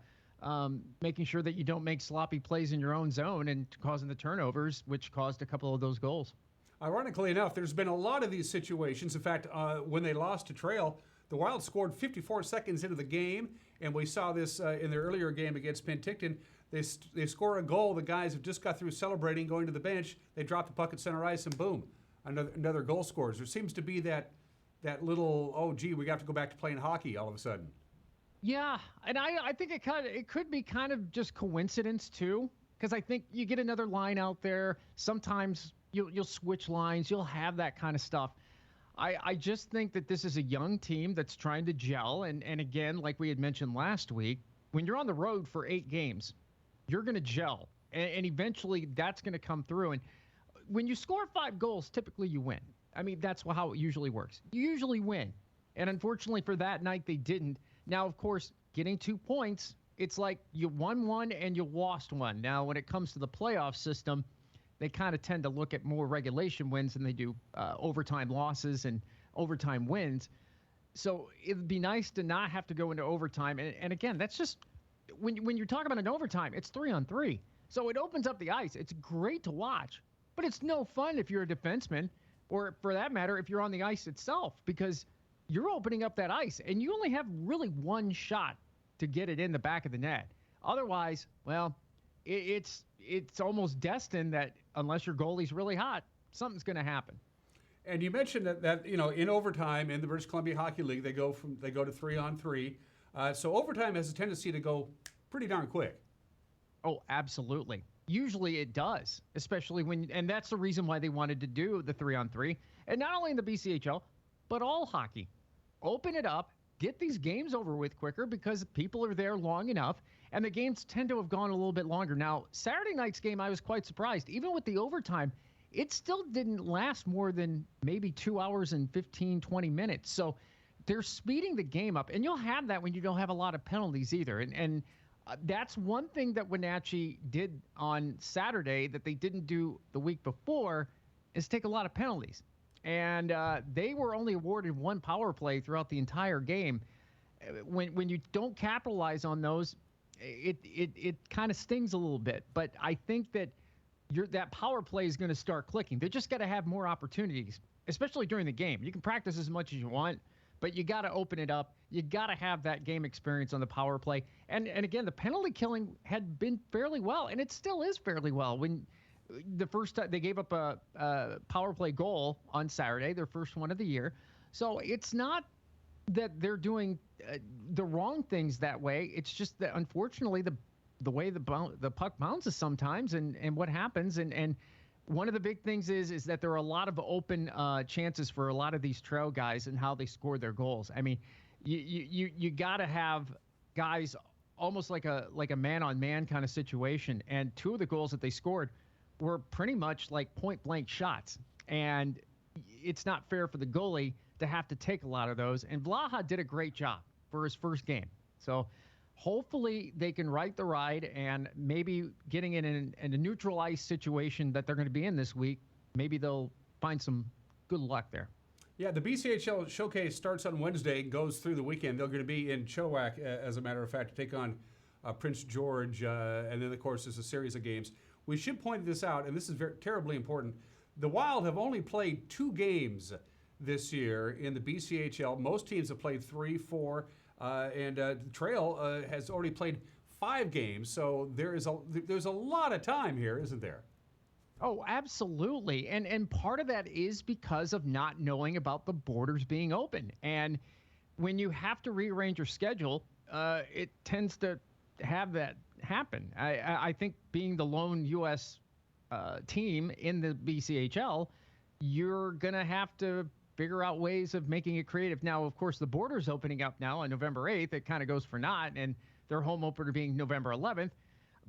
making sure that you don't make sloppy plays in your own zone and causing the turnovers, which caused a couple of those goals. Ironically enough, there's been a lot of these situations. In fact, when they lost to Trail, the Wild scored 54 seconds into the game, and we saw this in their earlier game against Penticton. They score a goal. The guys have just got through celebrating, going to the bench. They drop the puck at center ice, and boom, another goal scores. There seems to be that little, oh, gee, we have to go back to playing hockey all of a sudden. Yeah, and I think it could be kind of just coincidence too, because I think you get another line out there. Sometimes you'll switch lines. You'll have that kind of stuff. I just think that this is a young team that's trying to gel. And again, like we had mentioned last week, when you're on the road for 8 games, you're going to gel. And eventually that's going to come through. And when you score 5 goals, typically you win. I mean, that's how it usually works. You usually win. And unfortunately for that night, they didn't. Now, of course, getting 2 points, it's like you won 1 and you lost 1. Now, when it comes to the playoff system, they kind of tend to look at more regulation wins than they do overtime losses and overtime wins. So it'd be nice to not have to go into overtime. And again, that's just when you're talking about an overtime, it's 3-on-3. So it opens up the ice. It's great to watch, but it's no fun if you're a defenseman, or for that matter, if you're on the ice itself, because you're opening up that ice and you only have really 1 shot to get it in the back of the net. Otherwise, well, it's almost destined that unless your goalie's really hot, something's going to happen. And you mentioned that in overtime in the British Columbia Hockey League, they go to 3-on-3. So overtime has a tendency to go pretty darn quick. Oh, absolutely. Usually it does, especially and that's the reason why they wanted to do the 3-on-3, and not only in the BCHL, but all hockey. Open it up, get these games over with quicker because people are there long enough, and the games tend to have gone a little bit longer. Now, Saturday night's game, I was quite surprised. Even with the overtime, it still didn't last more than maybe 2 hours and 15, 20 minutes. So they're speeding the game up, and you'll have that when you don't have a lot of penalties either. And that's one thing that Wenatchee did on Saturday that they didn't do the week before, is take a lot of penalties. And they were only awarded 1 power play throughout the entire game. When you don't capitalize on those, it kind of stings a little bit. But I think that that power play is going to start clicking. They just got to have more opportunities, especially during the game. You can practice as much as you want, but you got to open it up. You got to have that game experience on the power play. And again, the penalty killing had been fairly well, and it still is fairly well. When the first time they gave up a power play goal on Saturday, their first one of the year. So it's not that they're doing the wrong things that way. It's just that unfortunately the way the puck bounces sometimes and what happens. And one of the big things is that there are a lot of open chances for a lot of these trail guys and how they score their goals. I mean, you got to have guys almost like a man-on-man kind of situation. And 2 of the goals that they scored were pretty much like point-blank shots. And it's not fair for the goalie to have to take a lot of those. And Vlaha did a great job for his first game. So hopefully they can right the ride, and maybe getting in a neutral ice situation that they're going to be in this week, maybe they'll find some good luck there. Yeah, the BCHL Showcase starts on Wednesday, goes through the weekend. They're going to be in Chilliwack, as a matter of fact, to take on Prince George, and then, of course, there's a series of games. We should point this out, and this is terribly important. The Wild have only played 2 games this year in the BCHL. Most teams have played 3, 4, and Trail has already played 5 games. So there's a lot of time here, isn't there? Oh, absolutely. And part of that is because of not knowing about the borders being open. And when you have to rearrange your schedule, it tends to have that happen. I think being the lone U.S. Team in the BCHL, you're going to have to figure out ways of making it creative. Now, of course, the border's opening up now on November 8th. It kind of goes for naught, and their home opener being November 11th.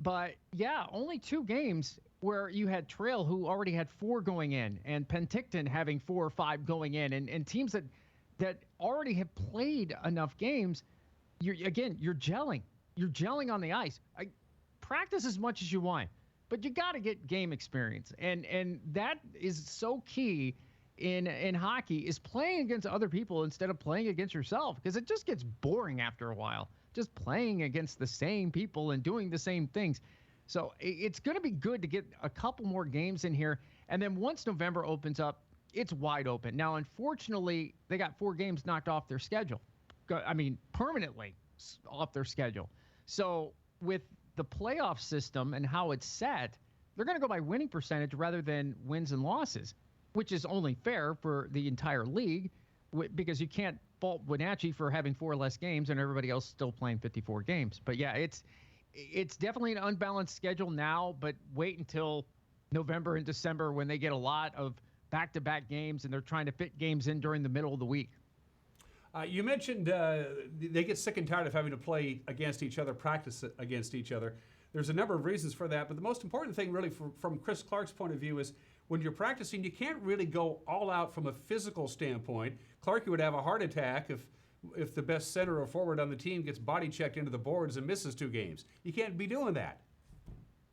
But, yeah, only 2 games where you had Trail, who already had 4 going in, and Penticton having 4 or 5 going in, and teams that already have played enough games. You're gelling. You're gelling on the ice. Practice as much as you want, but you got to get game experience, and that is so key in hockey, is playing against other people instead of playing against yourself, because it just gets boring after a while, just playing against the same people and doing the same things. So it's going to be good to get a couple more games in here. And then once November opens up, it's wide open. Now, unfortunately, they got 4 games knocked off their schedule. I mean, permanently off their schedule. So with the playoff system and how it's set, they're going to go by winning percentage rather than wins and losses, which is only fair for the entire league because you can't fault Wenatchee for having 4 less games and everybody else still playing 54 games. But yeah, it's definitely an unbalanced schedule now, but wait until November and December when they get a lot of back-to-back games and they're trying to fit games in during the middle of the week. You mentioned they get sick and tired of having to play against each other, practice against each other. There's a number of reasons for that, but the most important thing really from Chris Clark's point of view is when you're practicing, you can't really go all out from a physical standpoint. Clark would have a heart attack if the best center or forward on the team gets body checked into the boards and misses 2 games. You can't be doing that.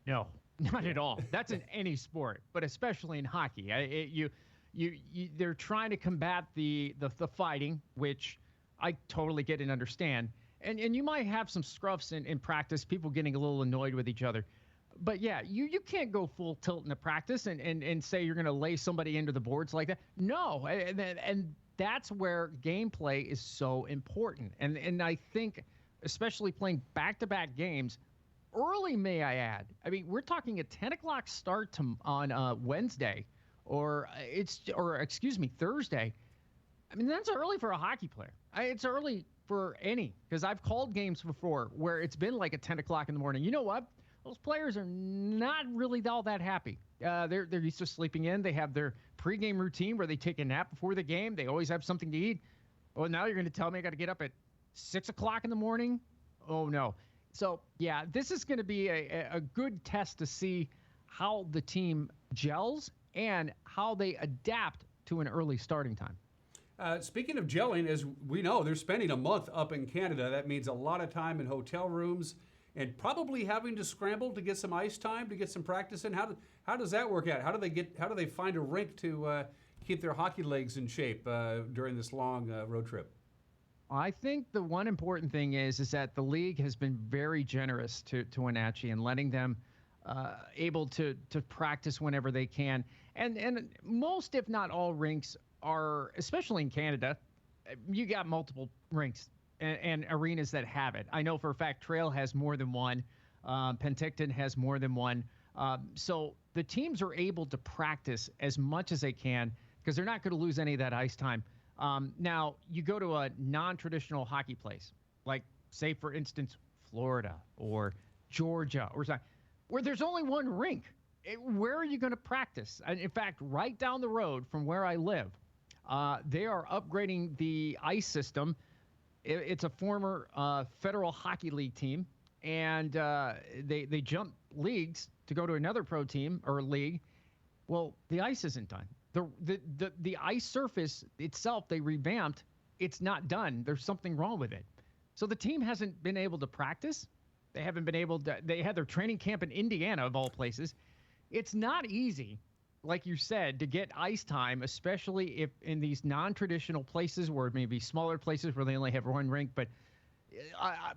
No, not at all. That's in any sport, but especially in hockey. They're trying to combat the fighting, which I totally get and understand. And you might have some scruffs in practice, people getting a little annoyed with each other. But yeah, you can't go full tilt into practice and say you're going to lay somebody into the boards like that. No, and that's where gameplay is so important. And I think, especially playing back-to-back games, early, may I add. I mean, we're talking a 10 o'clock start on Wednesday, or Thursday. I mean, that's early for a hockey player. It's early for any, because I've called games before where it's been like at 10 o'clock in the morning. You know what? Those players are not really all that happy. They're used to sleeping in. They have their pregame routine where they take a nap before the game. They always have something to eat. Well, now you're going to tell me I got to get up at 6 o'clock in the morning? Oh, no. So, yeah, this is going to be a good test to see how the team gels and how they adapt to an early starting time. Speaking of gelling, as we know, they're spending a month up in Canada. That means a lot of time in hotel rooms and probably having to scramble to get some ice time, to get some practice in. How does that work out? How do they find a rink to keep their hockey legs in shape during this long road trip? I think the one important thing is that the league has been very generous to Wenatchee and letting them able to practice whenever they can. And most, if not all, rinks are, especially in Canada, you got multiple rinks and arenas that have it. I know for a fact Trail has more than one. Penticton has more than one. So the teams are able to practice as much as they can because they're not going to lose any of that ice time. Now, you go to a non-traditional hockey place, like, say, for instance, Florida or Georgia or something, where there's only one rink. Where are you going to practice? And in fact, right down the road from where I live, they are upgrading the ice system. It's a former Federal Hockey League team, and they jumped leagues to go to another pro team or league. Well, the ice isn't done. The ice surface itself, they revamped. It's not done. There's something wrong with it. So the team hasn't been able to practice. They haven't been able to. They had their training camp in Indiana, of all places. It's not easy, like you said, to get ice time, especially if in these non-traditional places where it may be smaller places where they only have one rink. But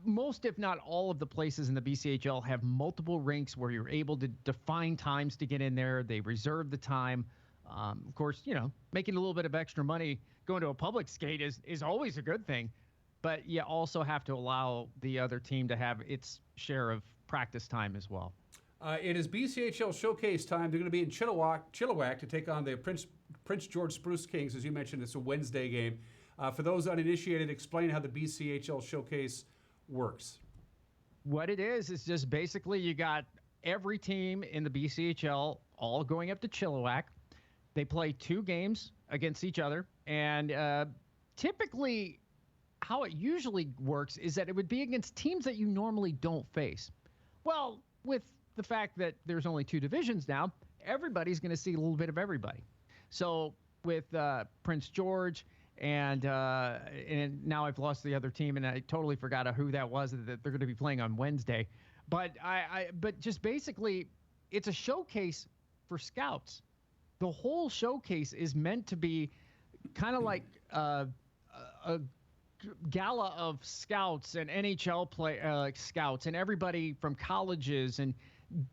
most, if not all, of the places in the BCHL have multiple rinks where you're able to define times to get in there. They reserve the time. Of course, making a little bit of extra money going to a public skate is always a good thing. But you also have to allow the other team to have its share of practice time as well. It is BCHL Showcase time. They're going to be in Chilliwack to take on the Prince George Spruce Kings. As you mentioned, it's a Wednesday game. For those uninitiated, explain how the BCHL Showcase works. What it is just basically you got every team in the BCHL all going up to Chilliwack. They play 2 games against each other. And typically how it usually works is that it would be against teams that you normally don't face. Well, with the fact that there's only 2 divisions now, everybody's going to see a little bit of everybody. So with Prince George and now I've lost the other team and I totally forgot who that was that they're going to be playing on Wednesday. But but just basically it's a showcase for scouts. The whole showcase is meant to be kind of like a gala of scouts and NHL scouts and everybody from colleges and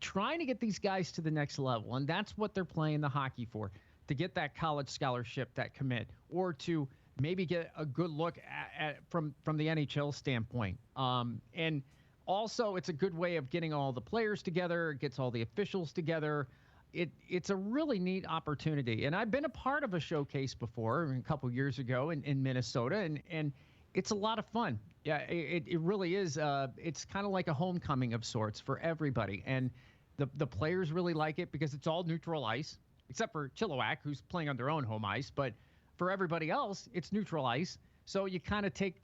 trying to get these guys to the next level. And that's what they're playing the hockey for, to get that college scholarship, that commit, or to maybe get a good look at from the NHL standpoint. And also, it's a good way of getting all the players together, gets all the officials together. It's a really neat opportunity. And I've been a part of a showcase before, a couple years ago in Minnesota, and it's a lot of fun. Yeah, it really is. It's kind of like a homecoming of sorts for everybody. And the players really like it because it's all neutral ice, except for Chilliwack, who's playing on their own home ice. But for everybody else, it's neutral ice. So you kind of take,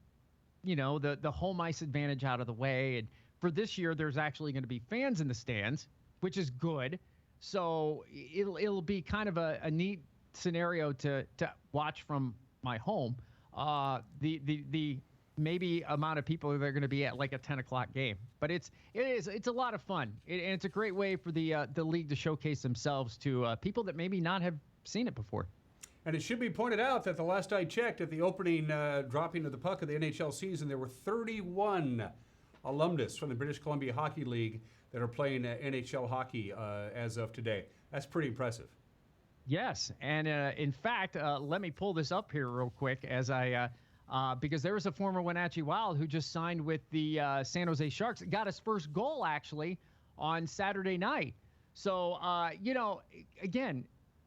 the home ice advantage out of the way. And for this year, there's actually going to be fans in the stands, which is good. So it'll be kind of a neat scenario to watch from my home. The maybe amount of people that are going to be at like a 10 o'clock game, but it's a lot of fun, and it's a great way for the league to showcase themselves to people that maybe not have seen it before. And it should be pointed out that the last I checked, at the opening dropping of the puck of the NHL season, there were 31 alumnus from the British Columbia Hockey League that are playing NHL hockey as of today. That's pretty impressive. Yes, and in fact, let me pull this up here real quick as because there was a former Wenatchee Wild who just signed with the San Jose Sharks. Got his first goal, actually, on Saturday night. So, again,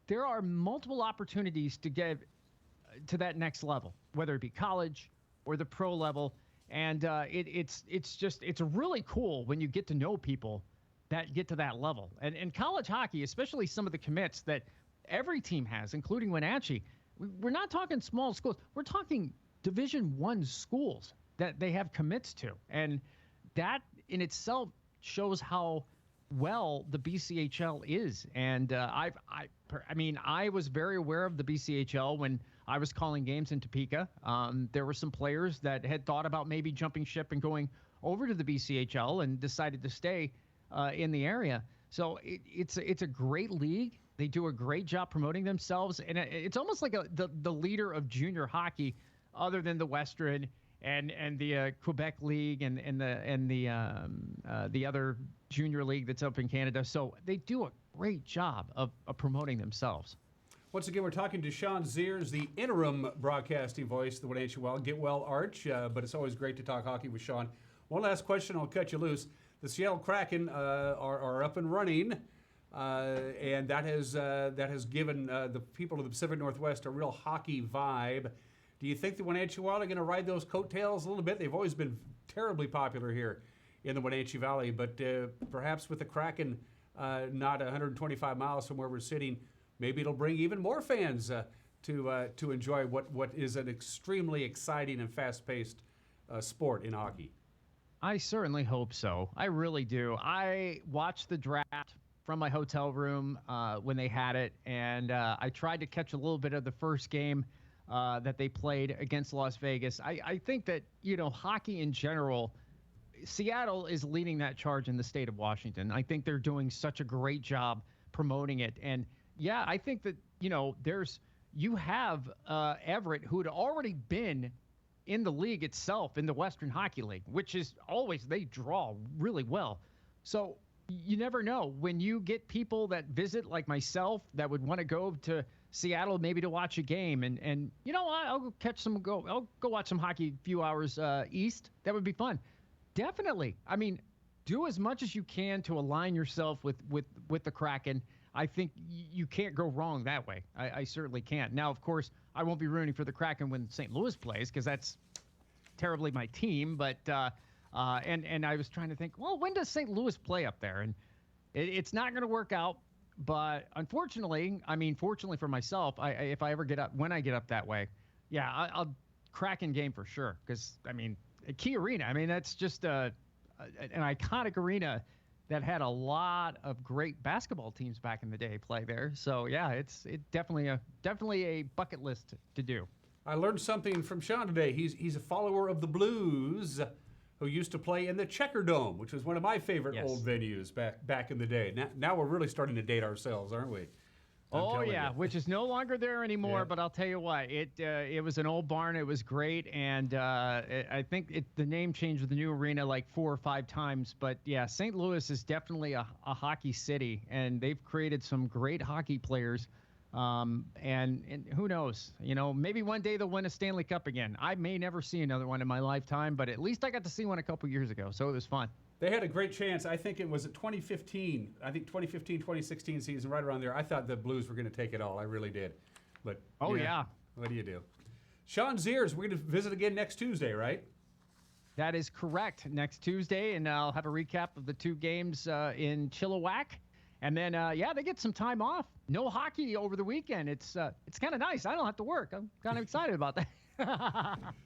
there are multiple opportunities to get to that next level, whether it be college or the pro level. And it's really cool when you get to know people that get to that level. And college hockey, especially some of the commits that every team has, including Wenatchee, we're not talking small schools. We're talking Division I schools that they have commits to. And that in itself shows how well the BCHL is. And I was very aware of the BCHL when I was calling games in Topeka. There were some players that had thought about maybe jumping ship and going over to the BCHL and decided to stay in the area. So it's a great league. They do a great job promoting themselves, and it's almost like the leader of junior hockey, other than the Western and the Quebec League and the other junior league that's up in Canada. So they do a great job of promoting themselves. Once again, we're talking to Sean Zears, the interim broadcasting voice of the Wenatchee Wild. Get well, Arch, but it's always great to talk hockey with Sean. One last question, I'll cut you loose. The Seattle Kraken are up and running, and that has given the people of the Pacific Northwest a real hockey vibe. Do you think the Wenatchee Wild are going to ride those coattails a little bit? They've always been terribly popular here in the Wenatchee Valley, but perhaps with the Kraken not 125 miles from where we're sitting, maybe it'll bring even more fans to enjoy what is an extremely exciting and fast-paced sport in hockey. I certainly hope so. I really do. I watched the draft from my hotel room when they had it, and I tried to catch a little bit of the first game that they played against Las Vegas. I think that, hockey in general, Seattle is leading that charge in the state of Washington. I think they're doing such a great job promoting it. And yeah, I think that, you have Everett, who had already been in the league itself, in the Western Hockey League, which is always, they draw really well. So you never know. When you get people that visit, like myself, that would want to go to Seattle maybe to watch a game, and I'll go catch I'll go watch some hockey a few hours east. That would be fun. Definitely. I mean, do as much as you can to align yourself with the Kraken. I think you can't go wrong that way. I certainly can't. Now, of course, I won't be rooting for the Kraken when St. Louis plays, because that's terribly my team. But and I was trying to think, well, when does St. Louis play up there? And it's not going to work out. But unfortunately, fortunately for myself, if I ever when I get up that way, yeah, I'll Kraken game for sure. Because Key Arena, that's just an iconic arena that had a lot of great basketball teams back in the day play there. So yeah, it's definitely a bucket list to do. I learned something from Sean today. He's a follower of the Blues, who used to play in the Checker Dome, which was one of my favorite old venues back in the day. Now we're really starting to date ourselves, aren't we? Oh yeah, which is no longer there anymore. But I'll tell you what, it was an old barn. It was great, and I think the name changed with the new arena like 4 or 5 times. But yeah, St. Louis is definitely a hockey city, and they've created some great hockey players. And who knows? Maybe one day they'll win a Stanley Cup again. I may never see another one in my lifetime, but at least I got to see one a couple years ago, so it was fun. They had a great chance. I think it was 2015. I think 2015, 2016 season, right around there. I thought the Blues were going to take it all. I really did. But yeah. What do you do? Sean Zears, we're going to visit again next Tuesday, right? That is correct. Next Tuesday, and I'll have a recap of the 2 games in Chilliwack. And then, they get some time off. No hockey over the weekend. It's kind of nice. I don't have to work. I'm kind of excited about that.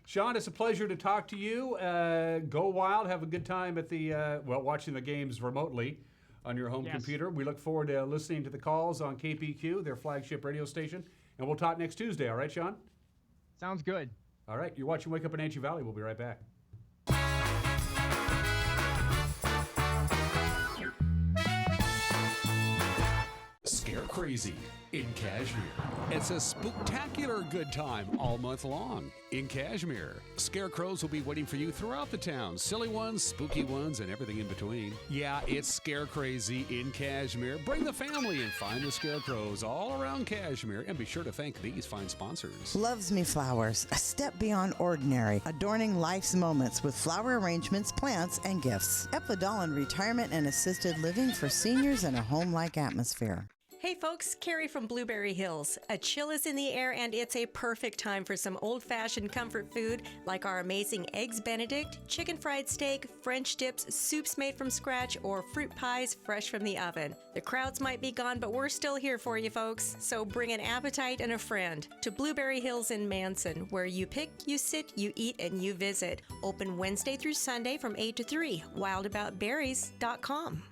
Sean, it's a pleasure to talk to you. Go Wild. Have a good time at the watching the games remotely on your home computer. We look forward to listening to the calls on KPQ, their flagship radio station. And we'll talk next Tuesday. All right, Sean? Sounds good. All right. You're watching Wake Up in Wenatchee Valley. We'll be right back. Scare Crazy in Cashmere. It's a spooktacular good time all month long in Cashmere. Scarecrows will be waiting for you throughout the town. Silly ones, spooky ones, and everything in between. Yeah, it's Scare Crazy in Cashmere. Bring the family and find the scarecrows all around Cashmere. And be sure to thank these fine sponsors. Loves Me Flowers, a step beyond ordinary, adorning life's moments with flower arrangements, plants, and gifts. Epidolin Retirement and Assisted Living for seniors in a home-like atmosphere. Hey folks, Carrie from Blueberry Hills. A chill is in the air and it's a perfect time for some old-fashioned comfort food like our amazing Eggs Benedict, chicken fried steak, French dips, soups made from scratch, or fruit pies fresh from the oven. The crowds might be gone, but we're still here for you folks. So bring an appetite and a friend to Blueberry Hills in Manson, where you pick, you sit, you eat, and you visit. Open Wednesday through Sunday from 8 to 3. wildaboutberries.com.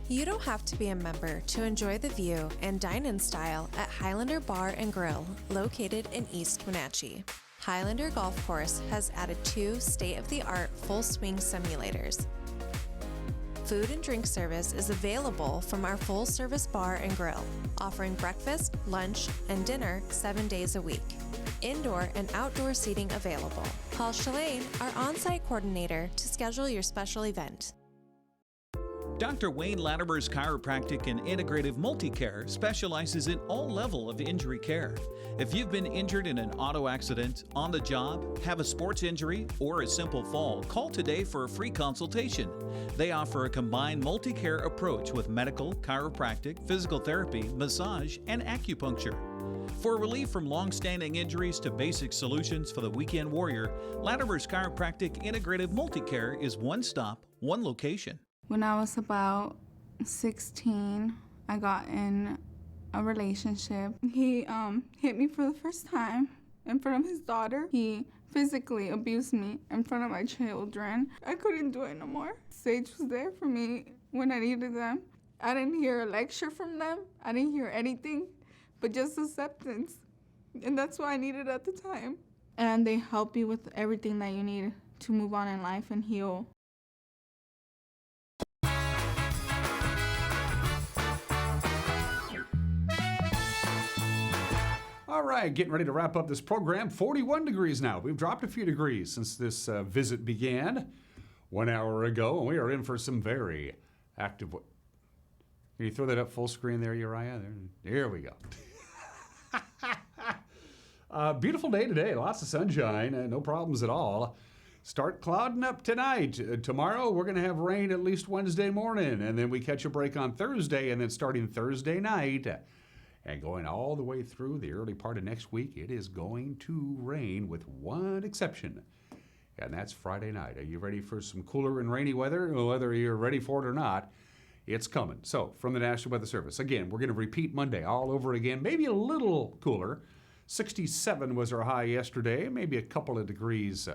You don't have to be a member to enjoy the view and dine in style at Highlander Bar and Grill, located in East Wenatchee. Highlander Golf Course has added 2 state-of-the-art full-swing simulators. Food and drink service is available from our full-service bar and grill, offering breakfast, lunch, and dinner 7 days a week. Indoor and outdoor seating available. Call Shalane, our on-site coordinator, to schedule your special event. Dr. Wayne Latimer's Chiropractic and Integrative Multicare specializes in all level of injury care. If you've been injured in an auto accident, on the job, have a sports injury, or a simple fall, call today for a free consultation. They offer a combined multi-care approach with medical, chiropractic, physical therapy, massage, and acupuncture. For relief from long-standing injuries to basic solutions for the weekend warrior, Latimer's Chiropractic Integrative Multicare is one stop, one location. When I was about 16, I got in a relationship. He hit me for the first time in front of his daughter. He physically abused me in front of my children. I couldn't do it no more. Sage was there for me when I needed them. I didn't hear a lecture from them. I didn't hear anything, but just acceptance. And that's what I needed at the time. And they help you with everything that you need to move on in life and heal. All right, getting ready to wrap up this program. 41 degrees now. We've dropped a few degrees since this visit began 1 hour ago, and we are in for some very active... Can you throw that up full screen there, Uriah? There we go. Beautiful day today. Lots of sunshine. No problems at all. Start clouding up tonight. Tomorrow, we're going to have rain at least Wednesday morning, and then we catch a break on Thursday, and then starting Thursday night... And going all the way through the early part of next week, it is going to rain with one exception, and that's Friday night. Are you ready for some cooler and rainy weather? Whether you're ready for it or not, it's coming. So, from the National Weather Service, again, we're going to repeat Monday all over again, maybe a little cooler. 67 was our high yesterday, maybe a couple of degrees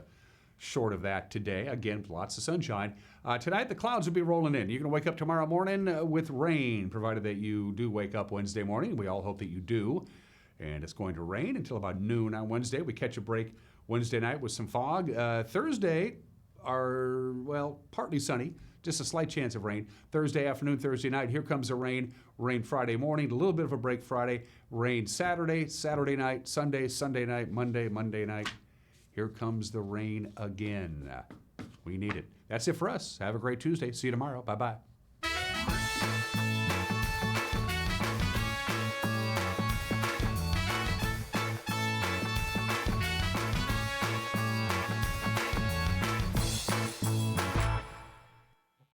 short of that today. Again, lots of sunshine. Tonight, the clouds will be rolling in. You're going to wake up tomorrow morning with rain, provided that you do wake up Wednesday morning. We all hope that you do. And it's going to rain until about noon on Wednesday. We catch a break Wednesday night with some fog. Thursday, partly sunny. Just a slight chance of rain. Thursday afternoon, Thursday night, here comes the rain. Rain Friday morning, a little bit of a break Friday. Rain Saturday, Saturday night, Sunday, Sunday night, Monday, Monday night. Here comes the rain again. We need it. That's it for us. Have a great Tuesday. See you tomorrow. Bye-bye.